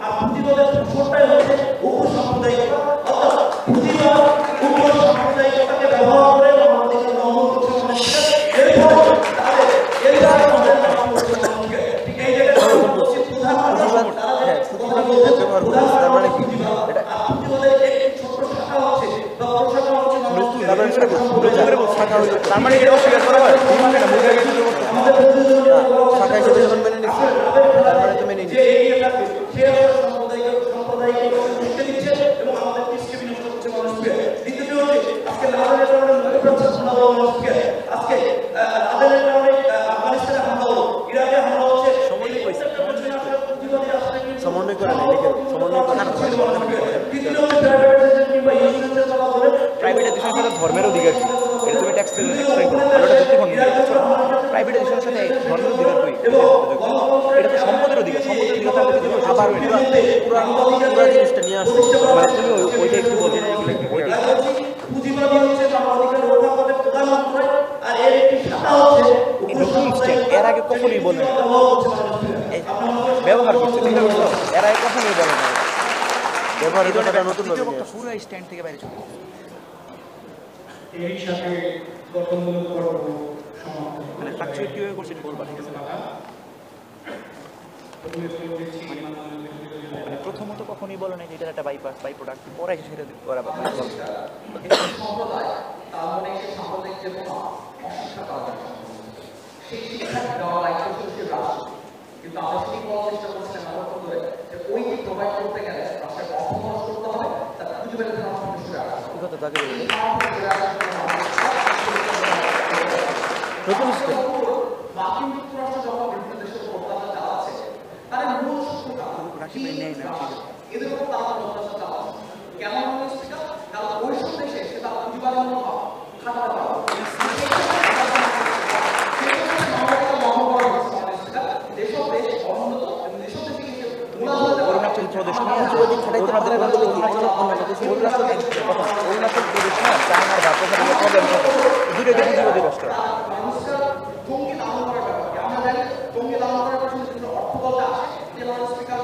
আর পুঁজিবাদের ফসলটাই হচ্ছে উপসাম্প্রদায়িকতা, অর্থাৎ পুঁজিবাদ উপসাম্প্রদায়িকতাকে ব্যবহার করে মানবাধিকার লঙ্ঘন করছে। এরপর তাদের হইলো তো। তার মানে এটা অস্বীকার করা হয় ডিম মানে না মুরগি যুদ্ধ করতে শাখা হিসেবে যখন মেনে নিচ্ছি তার মানে তো মেনে নিচ্ছি। সমন্বয় করে নাই দেখে সমন্বয় করে প্রাইভেটাইজেশনের সাথে ধর্মের অধিকার কি এটা তুমি ট্যাক্স এক্সপ্লেইন করো আর ওটা যতক্ষণ প্রাইভেটাইজেশনের সাথে ধর্মের অধিকার কই এটা তো সম্পদের অধিকার থাকলে তুমি আবার পুরো জিনিসটা নিয়ে আসছে। মানে তুমি ওইটা একটু বলতে না ওইটা পুঁজিবাদী হচ্ছে মানবাধিকার রক্ষা করে প্রধানমন্ত্রী আর এর একটি শাখা হচ্ছে নতুন স্ট্যান্ড এর আগে কখনোই বলে না ব্যবহার করছে চিন্তা করছো এর আগে কখনোই বলে না ব্যবহারের কথাটা নতুন ভাবে দ্বিতীয় নিয়ে বক্তা পুরো স্ট্যান্ড থেকে বাইরে চলে গেছে। এর সাথে গঠনমূলক পর্ব সমাপ্ত। মানে ফ্লাকচুয়েট কিভাবে করছেন বলবা ঠিক আছে মানে প্রথমত কখনোই বলে না যে এটা একটা বাইপাস বাই প্রোডাক্ট পরে এসে সেটা করা ব্যাপার সম্প্রদায় তার মানে সেই সাম্প্রদায়িক চেতনা অস্বীকার করা যায় না। সেই শিক্ষা দেওয়া দায়িত্বশীল রাষ্ট্র, কিন্তু আমরা সেটি বলার চেষ্টা করছিলাম এতক্ষণ ধরে যে ওই দিক প্রোভাইড করতে গেলে রাষ্ট্রের অর্থ খরচ করতে হবে, তার খুঁজে বের করতে হবে সরে আসতে হবে। কি কথা তাকে বলবো? নতুন স্টেপ মার্কিন যুক্তরাষ্ট্র যখন বিভিন্ন দেশের উপর অত্যাচার চালাচ্ছে তার মূল শত্রুতা এদের উপর তারা অত্যাচার চালাচ্ছে কেন স্পিকার? কারণ ওই সব দেশে সে তার পুঁজিবাদের মনোভাব খাটাতে পারবে যেসব দেশ অনুন্নত এবং যেসব দেশে অরুণাচল প্রদেশ নিয়ে অরুণাচল প্রদেশ না চায়নার ভারতের সাথে প্রবলেম থাকে দুটো পুঁজিবাদী রাষ্ট্র মানুষের জঙ্গি লালন করার ব্যাপারকে আমরা জানি জঙ্গি লালন করার পেছনে যে অর্থ বলতে আসে স্পিকার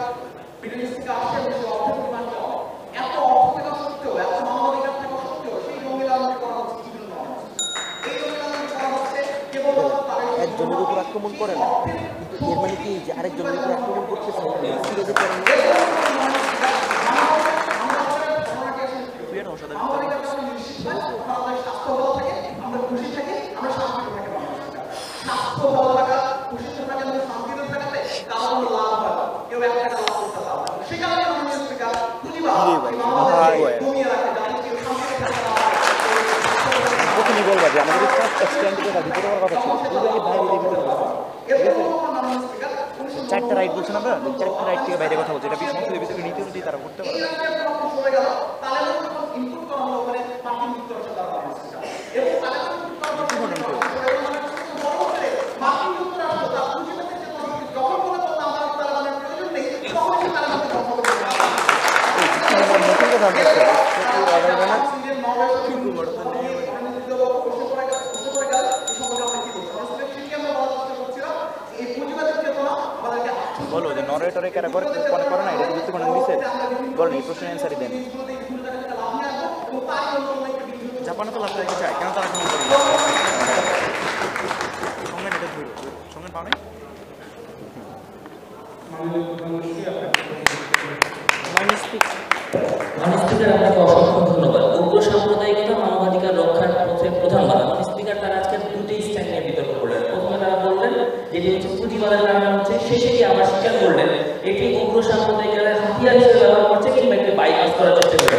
বিদেশ থেকে আসে এবং সেই অর্থের পরিমাণ কম এত অর্থ থাকা সত্ত্বেও এত মানবাধিকার থাকা সত্ত্বেও সেই জঙ্গি লালন করা হচ্ছে বিভিন্ন এই জঙ্গি লালন করা হচ্ছে কেবলমাত্র তাদের একজনের উপর আক্রমণ করে না, কিন্তু এর মানে কি যে আরেকজনের উপর আক্রমণ করতেছে বিরোধী কারণে স্বাস্থ্য ভালো থাকে আমরা খুশি থাকি আমরা শান্তিতে থাকি স্বাস্থ্য ভালো থাকা খুশিতে থাকা এবং শান্তিতে থাকাতে কারো কোনো লাভ হয় না, কেউ এক টাকা লাভ করতে পারবে না। সে কারণে আমাদের স্পিকার প্রতিবার কমিয়ে রাখে যাতে কেউ শান্তিতে থাকতে পারে। প্রথমেই বলবা যে আমাদের স্ট্যান্ড থেকে ভিতরে হওয়ার কথা ছিল বাইরে চারটা রাইট বলছেন আমরা চারটা রাইট থেকে বাইরে কথা বলছি এটা সংসদের ভিতরে নীতি অনুযায়ী তারা করতে পারে নতুন কথা বলছে বলো যে নরেটরে কারা করে করে না এটা বুঝতে কোনো দিছে বলেন এই প্রশ্নের অ্যান্সারই দেন জাপানে তো লাস্ট রেখে চায় কেন তারা কেমন করে সঙ্গে এটা ধরো সঙ্গে পাও নাই স্পিকার আপনাকে অসংখ্য ধন্যবাদ। উগ্র সাম্প্রদায়িকতা মানবাধিকার রক্ষার পথে প্রধান বাধা। স্পিকার তারা আজকে দুটি স্ট্যান্ড নিয়ে বিতর্ক করলেন। প্রথমে তারা বললেন যেটি হচ্ছে পুঁজিবাদের কারণে হচ্ছে, শেষে গিয়ে আবার স্বীকার করলেন এটি উগ্র সাম্প্রদায়িকতার হাতিয়ার হিসেবে ব্যবহার করছে কিংবা একটি বাইপাস করার চেষ্টা করে।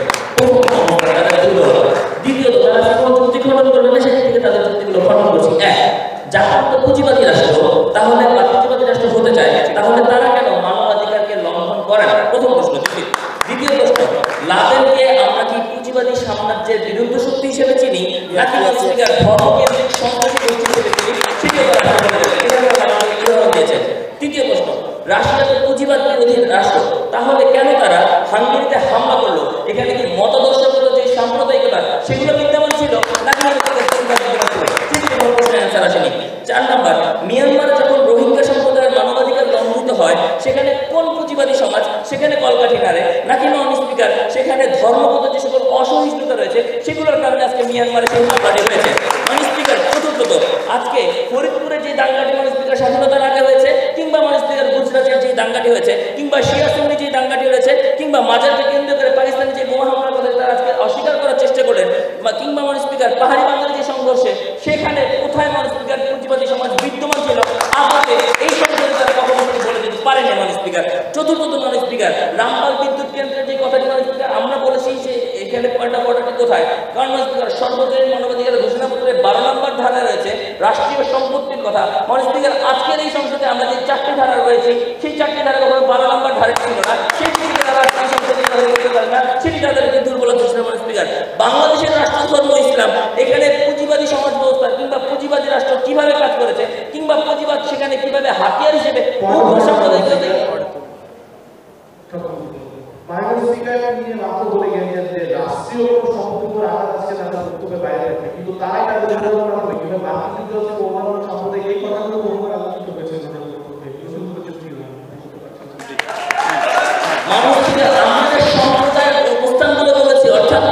দ্বিতীয়ত তারা যখন যুক্তি খণ্ডন করবেন না সেখান থেকে তাদের যুক্তিগুলো খণ্ডন করছে। জাপান তো পুঁজিবাদী রাষ্ট্র, তাহলে পুঁজিবাদী রাষ্ট্র হতে চায়, তাহলে তারা কেন মানবাধিকারকে লঙ্ঘন করে না? প্রথম প্রশ্ন। দ্বিতীয় প্রশ্ন, লাদেনকে আমরা কি পুঁজিবাদী সাম্রাজ্যের বিরুদ্ধে শক্তি হিসেবে চিনি নাকি স্পিকার ধর্মকেন্দ্রিক সন্ত্রাসী গোষ্ঠী হিসেবে চিনি? সেটিও তারা উদাহরণ দিয়েছেন। তৃতীয় প্রশ্ন, রাশিয়া তো পুঁজিবাদ বিরোধী রাষ্ট্র, তাহলে কেন তারা হাঙ্গেরিতে হামলা করলো? এখানে কি মতাদর্শগত যে সাম্প্রদায়িকতা সেগুলো বিদ্যমান ছিল নাকি আসেনি? 4 নম্বর, মিয়ানমারে যখন রোহিঙ্গা সম্প্রদায়ের মানবাধিকার লঙ্ঘিত হয় সেখানে কোন পুঁজিবাদী সমাজ সেখানে কলকাঠি নাড়ে নাকি নন স্পিকার সেখানে ধর্মগত যে সকল অসহিষ্ণুতা রয়েছে সেগুলোর কারণে আজকে মিয়ানমারে সেই হামলাটি হয়েছে? নন স্পিকার চতুর্থত, আজকে ফরিদপুরে যে দাঙ্গাটি নন স্পিকার স্বাধীনতার আগে হয়েছে কিংবা নন স্পিকার গুজরাটের যে দাঙ্গাটি হয়েছে কিংবা সিয়াচেনে যে দাঙ্গাটি হয়েছে কিংবা মাজারকে কেন্দ্র করে পাকিস্তানে যে বোমা হামলা করে তারা আজকে অস্বীকার করার চেষ্টা করলেন কিংবা নন স্পিকার পাহাড়ি বাঙালি যে সংঘর্ষে সেই কোথায় মানুষ স্পিকার পুঁজিবাদী সমাজ বিদ্যমান ছিল আদতে এই সংসদে তারা কখনো বলে দিতে পারেনি মানুষ স্পিকার। চতুর্থত মানুষ স্পিকার, রামপাল বিদ্যুৎ কেন্দ্রের যে কথাটি মানুষ স্পিকার আমরা বলেছি যে এখানে পয়েন্ট অফ অর্ডারটি কোথায়, কারণ মানুষ স্পিকার সর্বজনীন মানবাধিকার ঘোষণাপত্রে 12 নম্বর ধারা রয়েছে রাষ্ট্রীয় সম্পত্তির কথা। মানুষ স্পিকার আজকের এই সংসদে আমরা যে 4টি ধারা রয়েছে সেই 4টি ধারা কখনো 12 নম্বর ধারা ছিল না, সেই তারা এই সংসদে করতে পারে না, সেটি তাদেরকে দুর্বলতা ছিল। মানুষ স্পিকার, বাংলাদেশের রাষ্ট্র ধর্ম ইসলাম, এখানে পুঁজিবাদী সমাজ ব্যবস্থা কিংবা পুঁজিবাদী রাষ্ট্র কিভাবে কাজ করেছে কিংবা পুঁজিবাদ সেখানে কিভাবে হাতিয়ার হিসেবে রাষ্ট্রীয় সম্পত্তির আঘাত আজকে তাদের বক্তব্যের বাইরে রাখে, কিন্তু তারাই তাদের সম্পদে এই কথাগুলো বহুবার আলোচিত হয়েছে। আমাদের সম্প্রদায়ের অবস্থানগুলো বলেছি, অর্থাৎ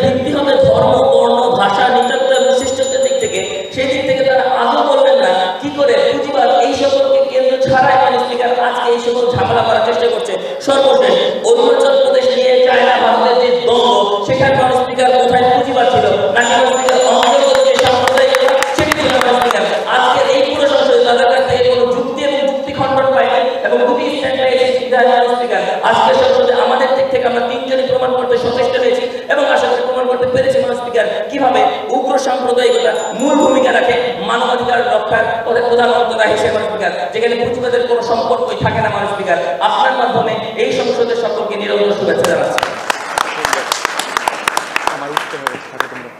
ভিত্তি হবে ধর্ম, বর্ণ, ভাষা, নৃতত্ব এবং শিষ্টত্বের দিক থেকে। সেই দিক থেকে তারা আদৌ বলবেন না কি করে পুঁজিবাদ এই সকলকে কেন্দ্র ছাড়াই স্পিকার আজকে এই সকল ঝামেলা করার চেষ্টা করছে। সর্বশেষ অরুণাচল প্রদেশ নিয়ে চায়না ভারতের যে দ্বন্দ্ব, সেখানে স্পিকার কোথায় পুঁজিবাদ ছিল নাকি স্পিকার অন্তর্গত যে সাম্প্রদায়িক সেটি ছিল স্পিকার। আজকের এই পুরো সংসদে তাদের কাছ থেকে কোনো যুক্তি এবং যুক্তি খণ্ডন পায়নি এবং দুটি স্ট্যান্ড পেয়েছে স্পিকার। আজকের সংসদে আমাদের দিক থেকে আমরা 3 জনই প্রমাণ করতে সচেষ্ট হয়েছি এবং আশা করি প্রমাণ করতে পেরেছি স্পিকার কিভাবে উগ্র সাম্প্রদায়িকতা মূল ভূমিকা রাখে মানবাধিকার রক্ষার প্রধান অন্তরা হিসেবে স্পিকার, যেখানে পুঁজিবাদের কোনো সম্পর্কই থাকে না। স্পিকার, আপনার মাধ্যমে এই সংসদের সকলকে নিরন্তর শুভেচ্ছা জানাচ্ছি। আমার উঠতে হবে থাকে তোমরা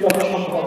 যথাসম্ভব